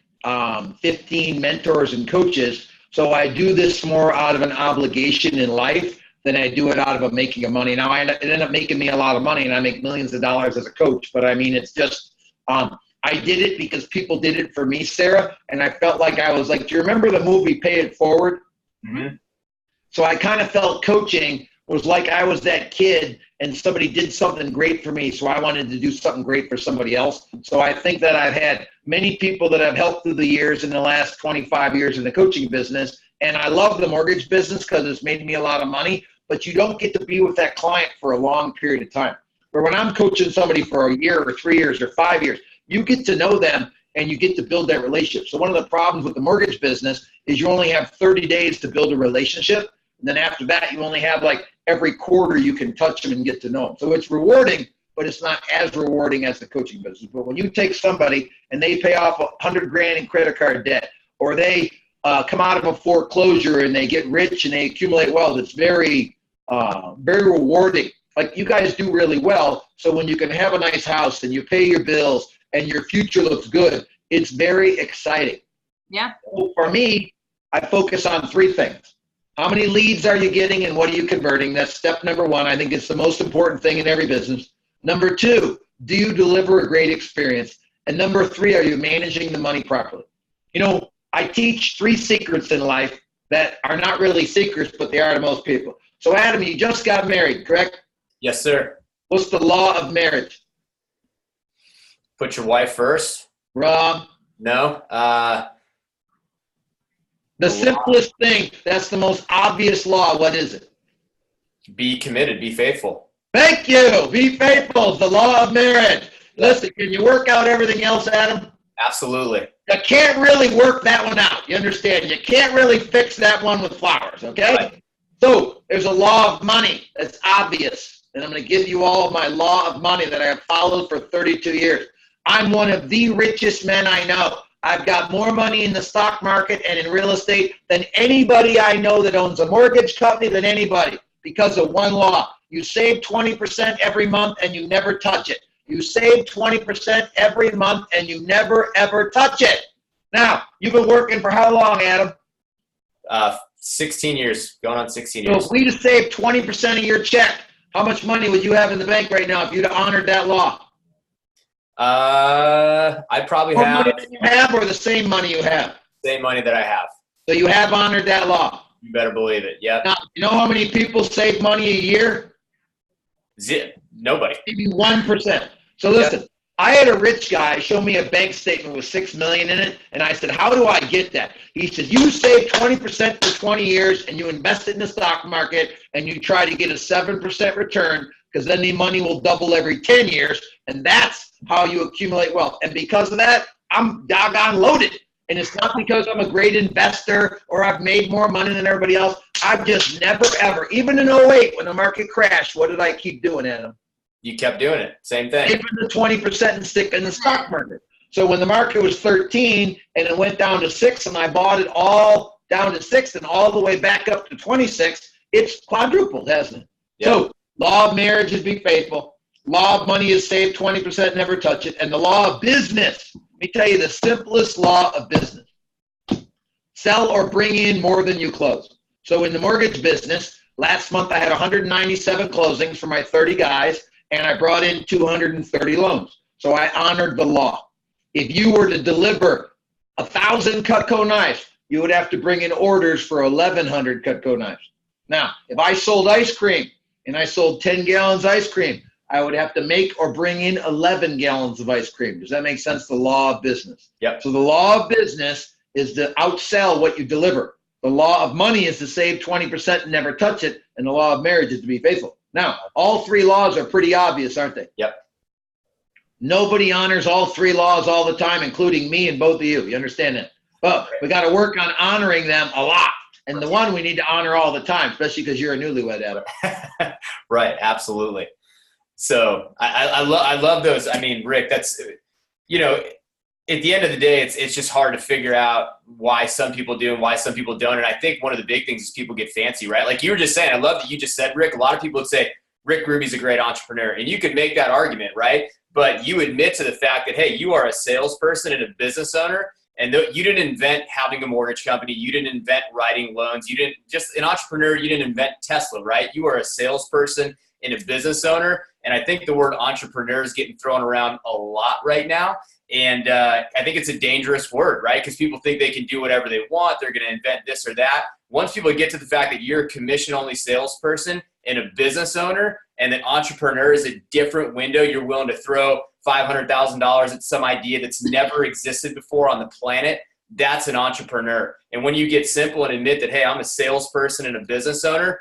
15 mentors and coaches. So I do this more out of an obligation in life than I do it out of making money. Now, it ended up making me a lot of money, and I make millions of dollars as a coach. But I mean, it's just, I did it because people did it for me, Sarah. And I felt like I was like, do you remember the movie Pay It Forward? Mm-hmm. So I kind of felt coaching was like I was that kid and somebody did something great for me, so I wanted to do something great for somebody else. So I think that I've had many people that I've helped through the years in the last 25 years in the coaching business, and I love the mortgage business because it's made me a lot of money, but you don't get to be with that client for a long period of time. Where when I'm coaching somebody for a year or 3 years or 5 years, you get to know them and you get to build that relationship. So one of the problems with the mortgage business is you only have 30 days to build a relationship. And then after that, you only have like every quarter you can touch them and get to know them. So it's rewarding, but it's not as rewarding as the coaching business. But when you take somebody and they pay off $100,000 in credit card debt, or they come out of a foreclosure and they get rich and they accumulate wealth, it's very, very rewarding. Like you guys do really well. So when you can have a nice house and you pay your bills and your future looks good, it's very exciting. Yeah. So for me, I focus on 3 things. How many leads are you getting and what are you converting? That's step number 1. I think it's the most important thing in every business. Number 2, do you deliver a great experience? And number 3, are you managing the money properly? You know, I teach 3 secrets in life that are not really secrets, but they are to most people. So Adam, you just got married, correct? Yes, sir. What's the law of marriage? Put your wife first. Wrong. No. The simplest thing, that's the most obvious law. What is it? Be committed. Be faithful. Thank you. Be faithful. The law of marriage. Listen, can you work out everything else, Adam? Absolutely. You can't really work that one out. You understand? You can't really fix that one with flowers, okay? Right. So there's a law of money that's obvious. And I'm going to give you all my law of money that I have followed for 32 years. I'm one of the richest men I know. I've got more money in the stock market and in real estate than anybody I know that owns a mortgage company, than anybody, because of one law. You save 20% every month and you never touch it. You save 20% every month and you never, ever touch it. Now, you've been working for how long, Adam? 16 years, going on 16 So years. if we just saved 20% of your check, how much money would you have in the bank right now if you'd have honored that law? I probably More have money than you have, or the same money you have? same money that I have. So you have honored that law. You better believe it. Yep. Now, you know how many people save money a year? Nobody. Maybe 1%. So listen, I had a rich guy show me a bank statement with $6 million in it, and I said, how do I get that? He said, you save 20% for 20 years, and you invest it in the stock market, and you try to get a 7% return, because then the money will double every 10 years, and that's how you accumulate wealth. And because of that, I'm doggone loaded. And it's not because I'm a great investor or I've made more money than everybody else. I've just never, ever, even in '08 when the market crashed, what did I keep doing, Adam? You kept doing it. Same thing. Even the 20% and stick in the stock market. So when the market was 13 and it went down to 6 and I bought it all down to 6 and all the way back up to 26, it's quadrupled, hasn't it? Yep. So law of marriage is be faithful. Law of money is save 20%, never touch it. And the law of business, let me tell you the simplest law of business. Sell or bring in more than you close. So in the mortgage business, last month I had 197 closings for my 30 guys, and I brought in 230 loans. So I honored the law. If you were to deliver 1,000 Cutco knives, you would have to bring in orders for 1,100 Cutco knives. Now, if I sold ice cream and I sold 10 gallons ice cream, I would have to make or bring in 11 gallons of ice cream. Does that make sense? The law of business. Yep. So the law of business is to outsell what you deliver. The law of money is to save 20% and never touch it. And the law of marriage is to be faithful. Now, all three laws are pretty obvious, aren't they? Yep. Nobody honors all three laws all the time, including me and both of you. You understand that? But we got to work on honoring them a lot. And the one we need to honor all the time, especially because you're a newlywed, Adam. Right. Absolutely. So I love those. I mean, Rick, that's, you know, at the end of the day, it's just hard to figure out why some people do and why some people don't. And I think one of the big things is people get fancy, right? Like you were just saying, I love that you just said, Rick, a lot of people would say, Rick Ruby's a great entrepreneur. And you could make that argument, right? But you admit to the fact that, hey, you are a salesperson and a business owner. And you didn't invent having a mortgage company. You didn't invent writing loans. You didn't just an entrepreneur. You didn't invent Tesla, right? You are a salesperson and a business owner. And I think the word entrepreneur is getting thrown around a lot right now. And I think it's a dangerous word, right? Because people think they can do whatever they want. They're going to invent this or that. Once people get to the fact that you're a commission-only salesperson and a business owner, and that entrepreneur is a different window, you're willing to throw $500,000 at some idea that's never existed before on the planet, that's an entrepreneur. And when you get simple and admit that, hey, I'm a salesperson and a business owner,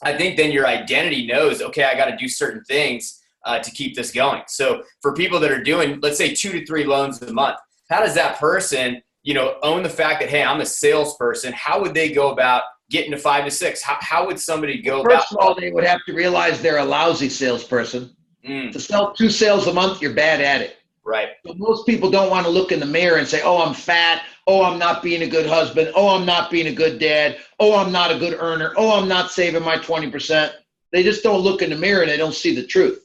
I think then your identity knows, okay, I got to do certain things to keep this going. So for people that are doing, let's say 2 to 3 loans a month, how does that person, you know, own the fact that, hey, I'm a salesperson? How would they go about getting to 5 to 6? How would somebody go about? First of all, they would have to realize they're a lousy salesperson. To sell 2 sales a month, you're bad at it. Right. So most people don't want to look in the mirror and say, oh, I'm fat. Oh, I'm not being a good husband. Oh, I'm not being a good dad. Oh, I'm not a good earner. Oh, I'm not saving my 20%. They just don't look in the mirror and they don't see the truth.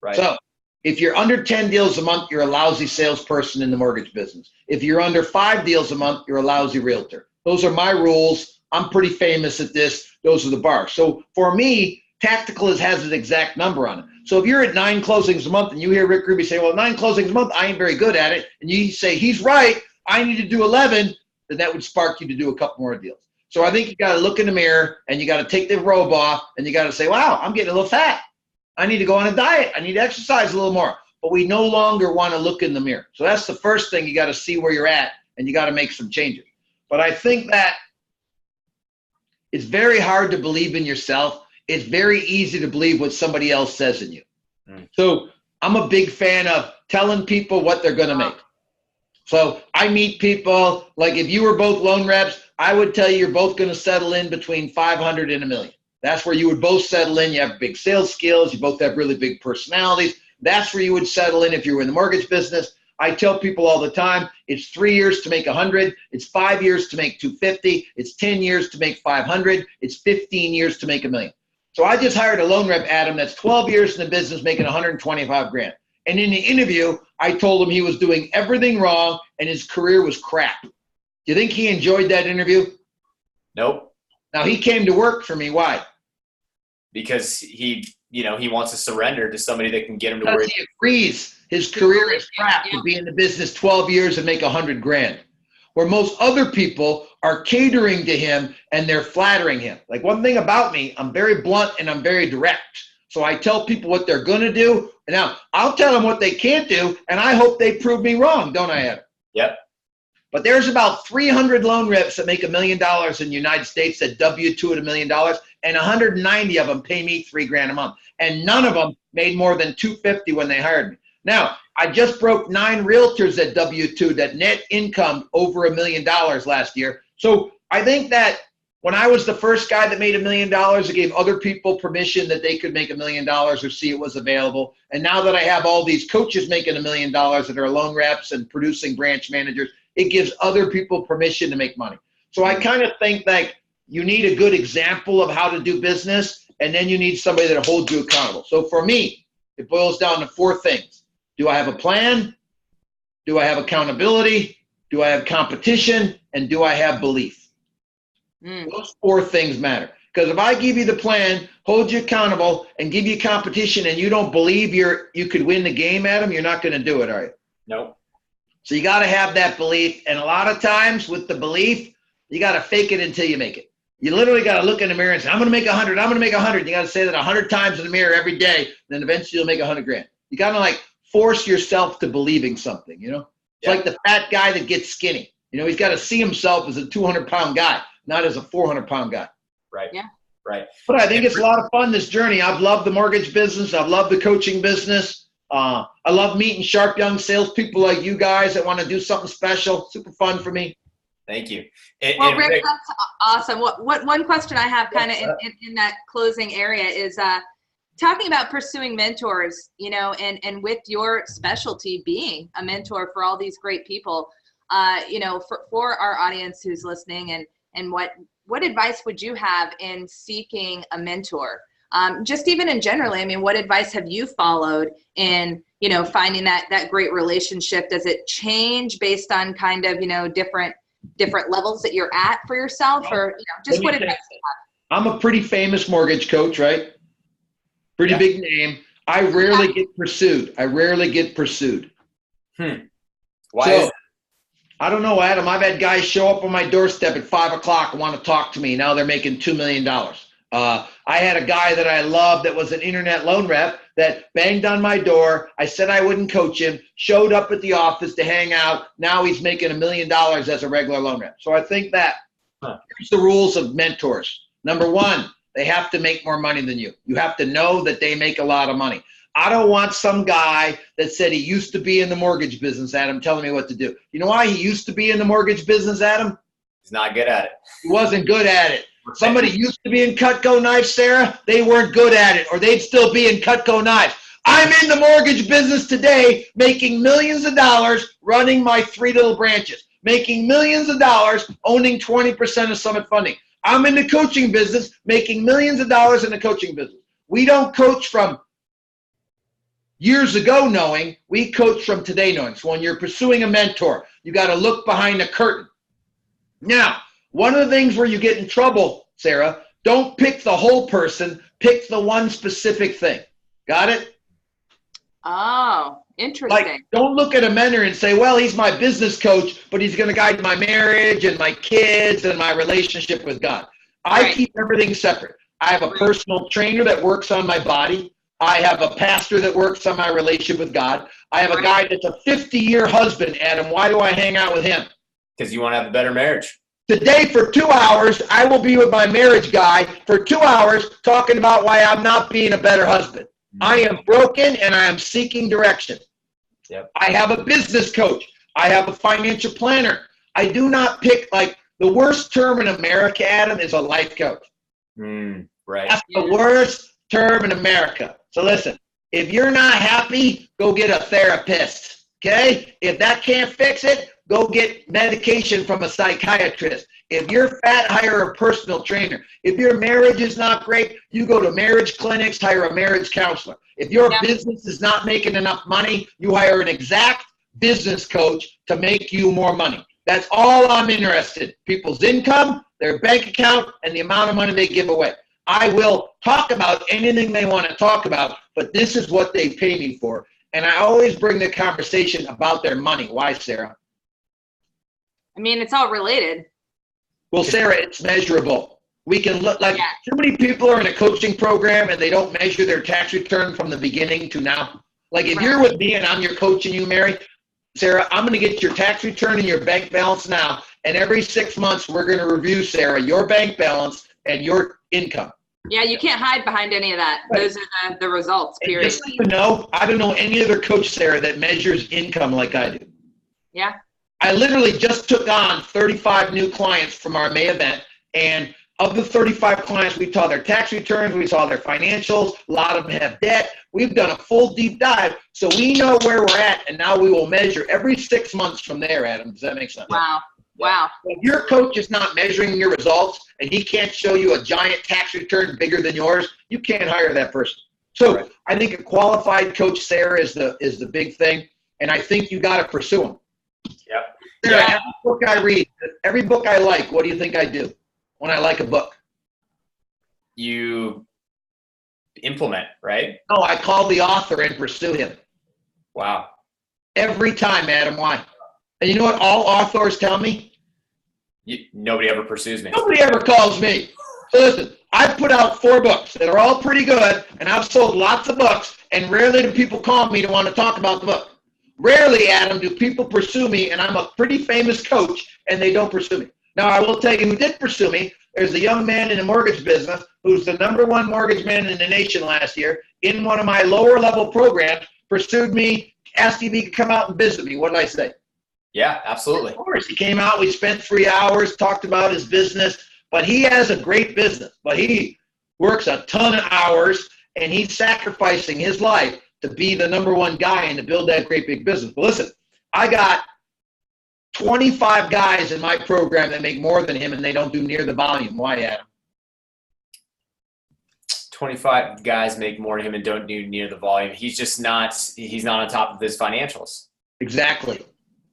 Right. So if you're under 10 deals a month, you're a lousy salesperson in the mortgage business. If you're under 5 deals a month, you're a lousy realtor. Those are my rules. I'm pretty famous at this. Those are the bars. So for me, Tactical has an exact number on it. So if you're at 9 closings a month and you hear Rick Ruby say, well, 9 closings a month, I ain't very good at it, and you say, he's right, I need to do 11, then that would spark you to do a couple more deals. So I think you got to look in the mirror and you got to take the robe off and you got to say, wow, I'm getting a little fat. I need to go on a diet. I need to exercise a little more. But we no longer want to look in the mirror. So that's the first thing. You got to see where you're at and you got to make some changes. But I think that it's very hard to believe in yourself. It's very easy to believe what somebody else says in you. So I'm a big fan of telling people what they're going to make. So I meet people, like if you were both loan reps, I would tell you you're both going to settle in between 500 and $1 million. That's where you would both settle in. You have big sales skills. You both have really big personalities. That's where you would settle in if you were in the mortgage business. I tell people all the time, it's 3 years to make 100. It's 5 years to make 250. It's 10 years to make 500. It's 15 years to make $1 million. So I just hired a loan rep, Adam, that's 12 years in the business making 125 grand. And in the interview, I told him he was doing everything wrong and his career was crap. Do you think he enjoyed that interview? Nope. Now he came to work for me. Why? Because he wants to surrender to somebody that can get him to where he agrees his career is crap to be in the business 12 years and make 100 grand. Where most other people are catering to him and they're flattering him. Like, one thing about me, I'm very blunt and I'm very direct. So I tell people what they're going to do. And now I'll tell them what they can't do, and I hope they prove me wrong, don't I, Adam? Yep. But there's about 300 loan reps that make $1 million in the United States that W-2 at $1 million, and 190 of them pay me $3,000 a month. And none of them made more than $250 when they hired me. Now, I just broke 9 realtors at W-2 that net income over $1 million last year. So I think that when I was the first guy that made $1 million, it gave other people permission that they could make $1 million or see it was available. And now that I have all these coaches making $1 million that are loan reps and producing branch managers, it gives other people permission to make money. So I kind of think that you need a good example of how to do business, and then you need somebody that holds you accountable. So for me, it boils down to 4 things. Do I have a plan? Do I have accountability? Do I have competition? And do I have belief? Those 4 things matter. Because if I give you the plan, hold you accountable, and give you competition, and you don't believe you could win the game, Adam, you're not going to do it, are you? Nope. So you got to have that belief. And a lot of times with the belief, you got to fake it until you make it. You literally got to look in the mirror and say, I'm going to make 100. I'm going to make 100. You got to say that 100 times in the mirror every day. Then eventually you'll make $100,000. You got to like force yourself to believing something, you know? It's like the fat guy that gets skinny. You know, he's got to see himself as a 200-pound guy, not as a 400-pound guy. Right. Yeah. Right. But I think it's a lot of fun, this journey. I've loved the mortgage business. I've loved the coaching business. I love meeting sharp young salespeople like you guys that want to do something special. Super fun for me. Thank you. Well, Rick, that's awesome. What one question I have kind of in that closing area is talking about pursuing mentors, you know, and with your specialty being a mentor for all these great people, you know, for our audience who's listening, and what advice would you have in seeking a mentor? Just even in generally, I mean, what advice have you followed in, you know, finding that great relationship? Does it change based on kind of, you know, different levels that you're at for yourself, or, you know, just what advice do you have? I'm a pretty famous mortgage coach, right? Pretty big name. I rarely get pursued. Why is that? I don't know, Adam. I've had guys show up on my doorstep at 5 o'clock and want to talk to me. Now they're making $2 million. I had a guy that I loved that was an internet loan rep that banged on my door. I said I wouldn't coach him, showed up at the office to hang out. Now he's making $1 million as a regular loan rep. So I think that here's the rules of mentors. Number 1, they have to make more money than you. You have to know that they make a lot of money. I don't want some guy that said he used to be in the mortgage business, Adam, telling me what to do. You know why he used to be in the mortgage business, Adam? He's not good at it. He wasn't good at it. Somebody used to be in Cutco knives, Sarah. They weren't good at it, or they'd still be in Cutco knives. I'm in the mortgage business today, making millions of dollars running my 3 little branches, making millions of dollars owning 20% of Summit Funding. I'm in the coaching business, making millions of dollars in the coaching business. We don't coach from years ago knowing, we coach from today knowing. So when you're pursuing a mentor, you got to look behind the curtain. Now, one of the things where you get in trouble, Sarah, don't pick the whole person, pick the one specific thing. Got it? Oh, interesting. Like, don't look at a mentor and say, well, he's my business coach, but he's going to guide my marriage and my kids and my relationship with God. I keep everything separate. I have a personal trainer that works on my body. I have a pastor that works on my relationship with God. I have a guy that's a 50-year husband, Adam. Why do I hang out with him? Because you want to have a better marriage. Today, for 2 hours, I will be with my marriage guy for 2 hours talking about why I'm not being a better husband. I am broken and I am seeking direction. Yep. I have a business coach. I have a financial planner. I do not pick, like, the worst term in America, Adam, is a life coach. Right. That's the worst term in America. So listen, if you're not happy, go get a therapist, okay? If that can't fix it, go get medication from a psychiatrist. If you're fat, hire a personal trainer. If your marriage is not great, you go to marriage clinics, hire a marriage counselor. If your business is not making enough money, you hire an exact business coach to make you more money. That's all I'm interested in. People's income, their bank account, and the amount of money they give away. I will talk about anything they want to talk about, but this is what they pay me for. And I always bring the conversation about their money. Why, Sarah? I mean, it's all related. Well, Sarah, it's measurable. We can look like Yeah. too many people are in a coaching program and they don't measure their tax return from the beginning to now. Like if you're with me and I'm your coach and you, Mary, Sarah, I'm going to get your tax return and your bank balance now. And every 6 months, we're going to review, Sarah, your bank balance and your income. Yeah, you can't hide behind any of that. Right. Those are the results, And period. just so you know, I don't know any other coach, Sarah, that measures income like I do. Yeah. I literally just took on 35 new clients from our May event. And of the 35 clients, we saw their tax returns, we saw their financials. A lot of them have debt. We've done a full deep dive. So we know where we're at. And now we will measure every 6 months from there, Adam. Does that make sense? Wow. Wow. If your coach is not measuring your results and he can't show you a giant tax return bigger than yours, you can't hire that person. So Right. I think a qualified coach, Sarah, is the big thing. And I think you got to pursue them. Yep. Sarah, Yeah. every book I read, every book I like, what do you think I do when I like a book? You implement, right? No, I call the author and pursue him. Wow. Every time, Adam. Why? And you know what all authors tell me? Nobody ever pursues me. Nobody ever calls me. So listen, I've put out 4 books that are all pretty good, and I've sold lots of books, and rarely do people call me to want to talk about the book. Rarely, Adam, do people pursue me, and I'm a pretty famous coach, and they don't pursue me. Now, I will tell you who did pursue me. There's a young man in the mortgage business who's the #1 mortgage man in the nation last year in one of my lower level programs, pursued me, asked if he could come out and visit me. What did I say? Yeah, absolutely. Of course, he came out. We spent 3 hours, talked about his business. But he has a great business. But he works a ton of hours, and he's sacrificing his life to be the #1 guy and to build that great big business. But listen, I got 25 guys in my program that make more than him, and they don't do near the volume. Why, Adam? 25 guys make more than him and don't do near the volume. He's not on top of his financials. Exactly.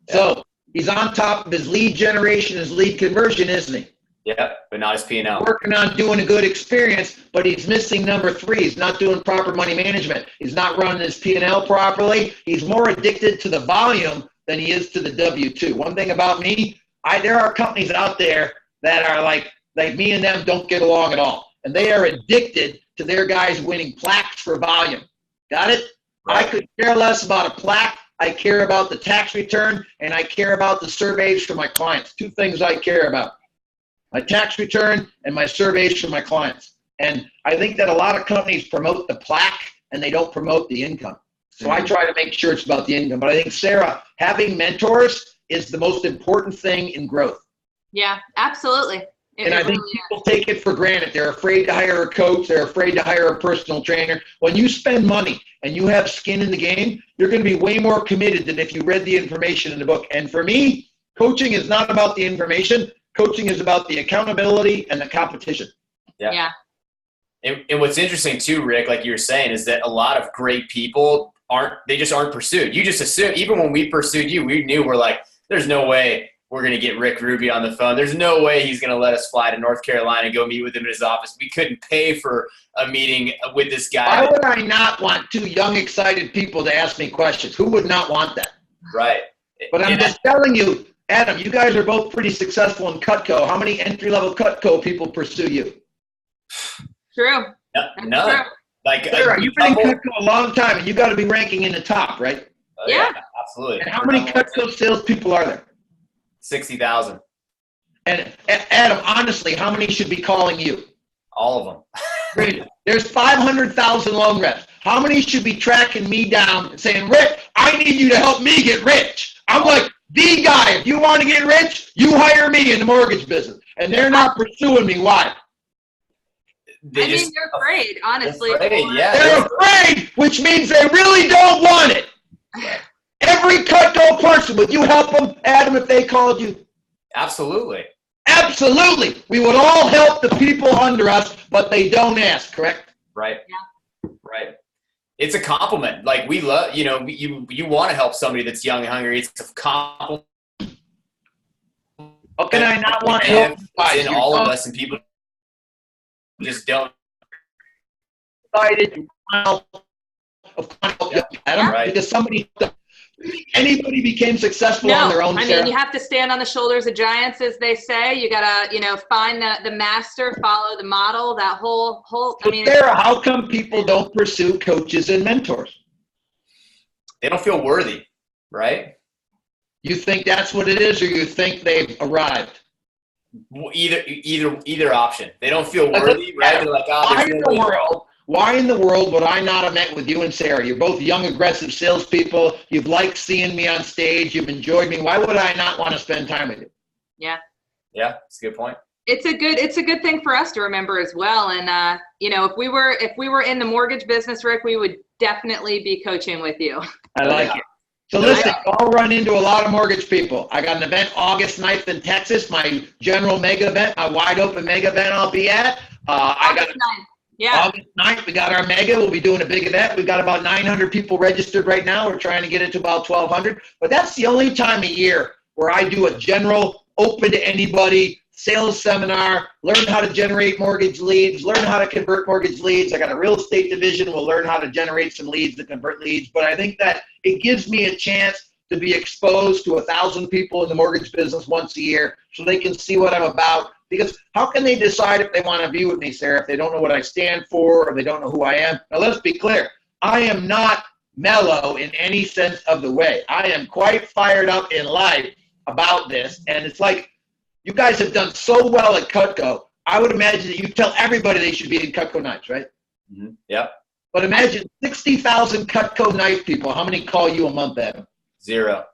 Yeah. So he's on top of his lead generation, his lead conversion, isn't he? Yeah, but not his P&L. Working on doing a good experience, but he's missing number 3. He's not doing proper money management. He's not running his P&L properly. He's more addicted to the volume than he is to the W-2. One thing about me, there are companies out there that are like me and them don't get along at all. And they are addicted to their guys winning plaques for volume. Got it? Right. I could care less about a plaque. I care about the tax return, and I care about the surveys for my clients. 2 things I care about. My tax return and my surveys for my clients. And I think that a lot of companies promote the plaque and they don't promote the income. So I try to make sure it's about the income. But I think, Sarah, having mentors is the most important thing in growth. Yeah, absolutely. And I think people take it for granted. They're afraid to hire a coach. They're afraid to hire a personal trainer. When you spend money and you have skin in the game, you're going to be way more committed than if you read the information in the book. And for me, coaching is not about the information. Coaching is about the accountability and the competition. Yeah. And what's interesting too, Rick, like you were saying, is that a lot of great people just aren't pursued. You just assume, even when we pursued you, we knew, we're like, there's no way we're going to get Rick Ruby on the phone. There's no way he's going to let us fly to North Carolina and go meet with him in his office. We couldn't pay for a meeting with this guy. Why would I not want 2 young, excited people to ask me questions? Who would not want that? Right. But I'm just telling you, Adam, you guys are both pretty successful in Cutco. How many entry-level Cutco people pursue you? True. None. True. Like, Sarah, you've been in Cutco a long time, and you got to be ranking in the top, right? Yeah. Absolutely. And how many Cutco salespeople are there? 60,000. And Adam, honestly, how many should be calling you? All of them. Great. There's 500,000 loan reps. How many should be tracking me down and saying, Rick, I need you to help me get rich? I'm like, the guy, if you want to get rich, you hire me in the mortgage business. And they're not pursuing me. Why? They're afraid, honestly. They're afraid, yeah. They're afraid, which means they really don't want it. Every Cutco person, would you help them, Adam, if they called you? Absolutely. Absolutely. We would all help the people under us, but they don't ask, correct? Right. Yeah. Right. It's a compliment. Like, we love, you want to help somebody that's young and hungry. It's a compliment. How can I not want to help you guys? In all of us, and people just don't. Excited, Adam, Right. because somebody, Anybody became successful on their own. I mean, you have to stand on the shoulders of giants, as they say. You gotta, find the master, follow the model. That whole. I mean, Sarah, how come people don't pursue coaches and mentors? They don't feel worthy, right? You think that's what it is, or you think they've arrived? Either option. They don't feel worthy, right? They're like, why in the world would I not have met with you and Sarah? You're both young, aggressive salespeople. You've liked seeing me on stage. You've enjoyed me. Why would I not want to spend time with you? Yeah. Yeah, that's a good point. It's a good thing for us to remember as well. And if we were in the mortgage business, Rick, we would definitely be coaching with you. I like it. So listen, I'll run into a lot of mortgage people. I got an event August 9th in Texas, my general mega event, my wide open mega event I'll be at. August 9th, we got our mega. We'll be doing a big event. We've got about 900 people registered right now. We're trying to get it to about 1,200. But that's the only time of year where I do a general, open to anybody sales seminar, learn how to generate mortgage leads, learn how to convert mortgage leads. I got a real estate division. We'll learn how to generate some leads to convert leads. But I think that it gives me a chance to be exposed to 1,000 people in the mortgage business once a year so they can see what I'm about. Because how can they decide if they want to be with me, Sarah, if they don't know what I stand for or they don't know who I am? Now, let's be clear. I am not mellow in any sense of the way. I am quite fired up in life about this. And it's like, you guys have done so well at Cutco. I would imagine that you tell everybody they should be in Cutco Knives, right? Mm-hmm. Yep. But imagine 60,000 Cutco Knife people. How many call you a month, Adam? 0.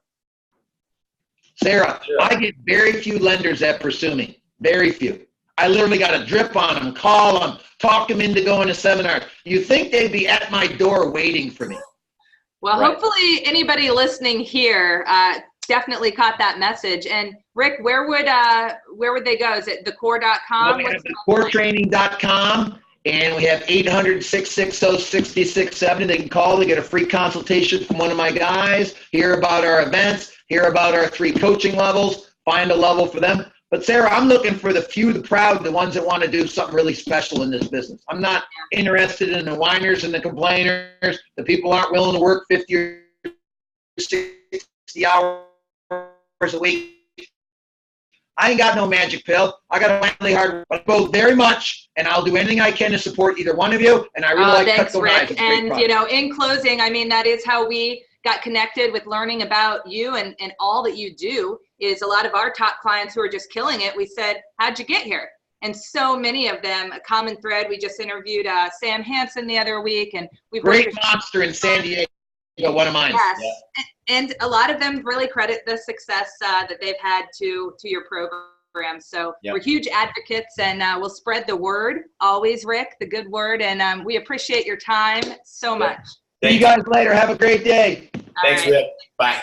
Sarah, I get very few lenders that pursue me. Very few. I literally got to drip on them, call them, talk them into going to seminars. You think they'd be at my door waiting for me? Well, hopefully anybody listening here definitely caught that message. And Rick, where would they go? Is it thecore.com? We have thecoretraining.com, and we have 800-660-6067. They can call. They get a free consultation from one of my guys, hear about our events, hear about our 3 coaching levels, find a level for them. But Sarah, I'm looking for the few, the proud, the ones that want to do something really special in this business. I'm not interested in the whiners and the complainers, the people aren't willing to work 50 or 60 hours a week. I ain't got no magic pill. I got to really hard work both very much, and I'll do anything I can to support either one of you. And I really like thanks, Cutco Rick. Knives. And in closing, I mean, that is how we got connected with learning about you and all that you do. Is a lot of our top clients who are just killing it. We said, how'd you get here? And so many of them, a common thread. We just interviewed Sam Hansen the other week, and we've great monster in San Diego. One of mine. Yes, yeah. And a lot of them really credit the success that they've had to your program. So we're huge advocates, and we'll spread the word always, Rick, the good word. And we appreciate your time so much. See you guys later. Have a great day. Thanks, Rick. Bye.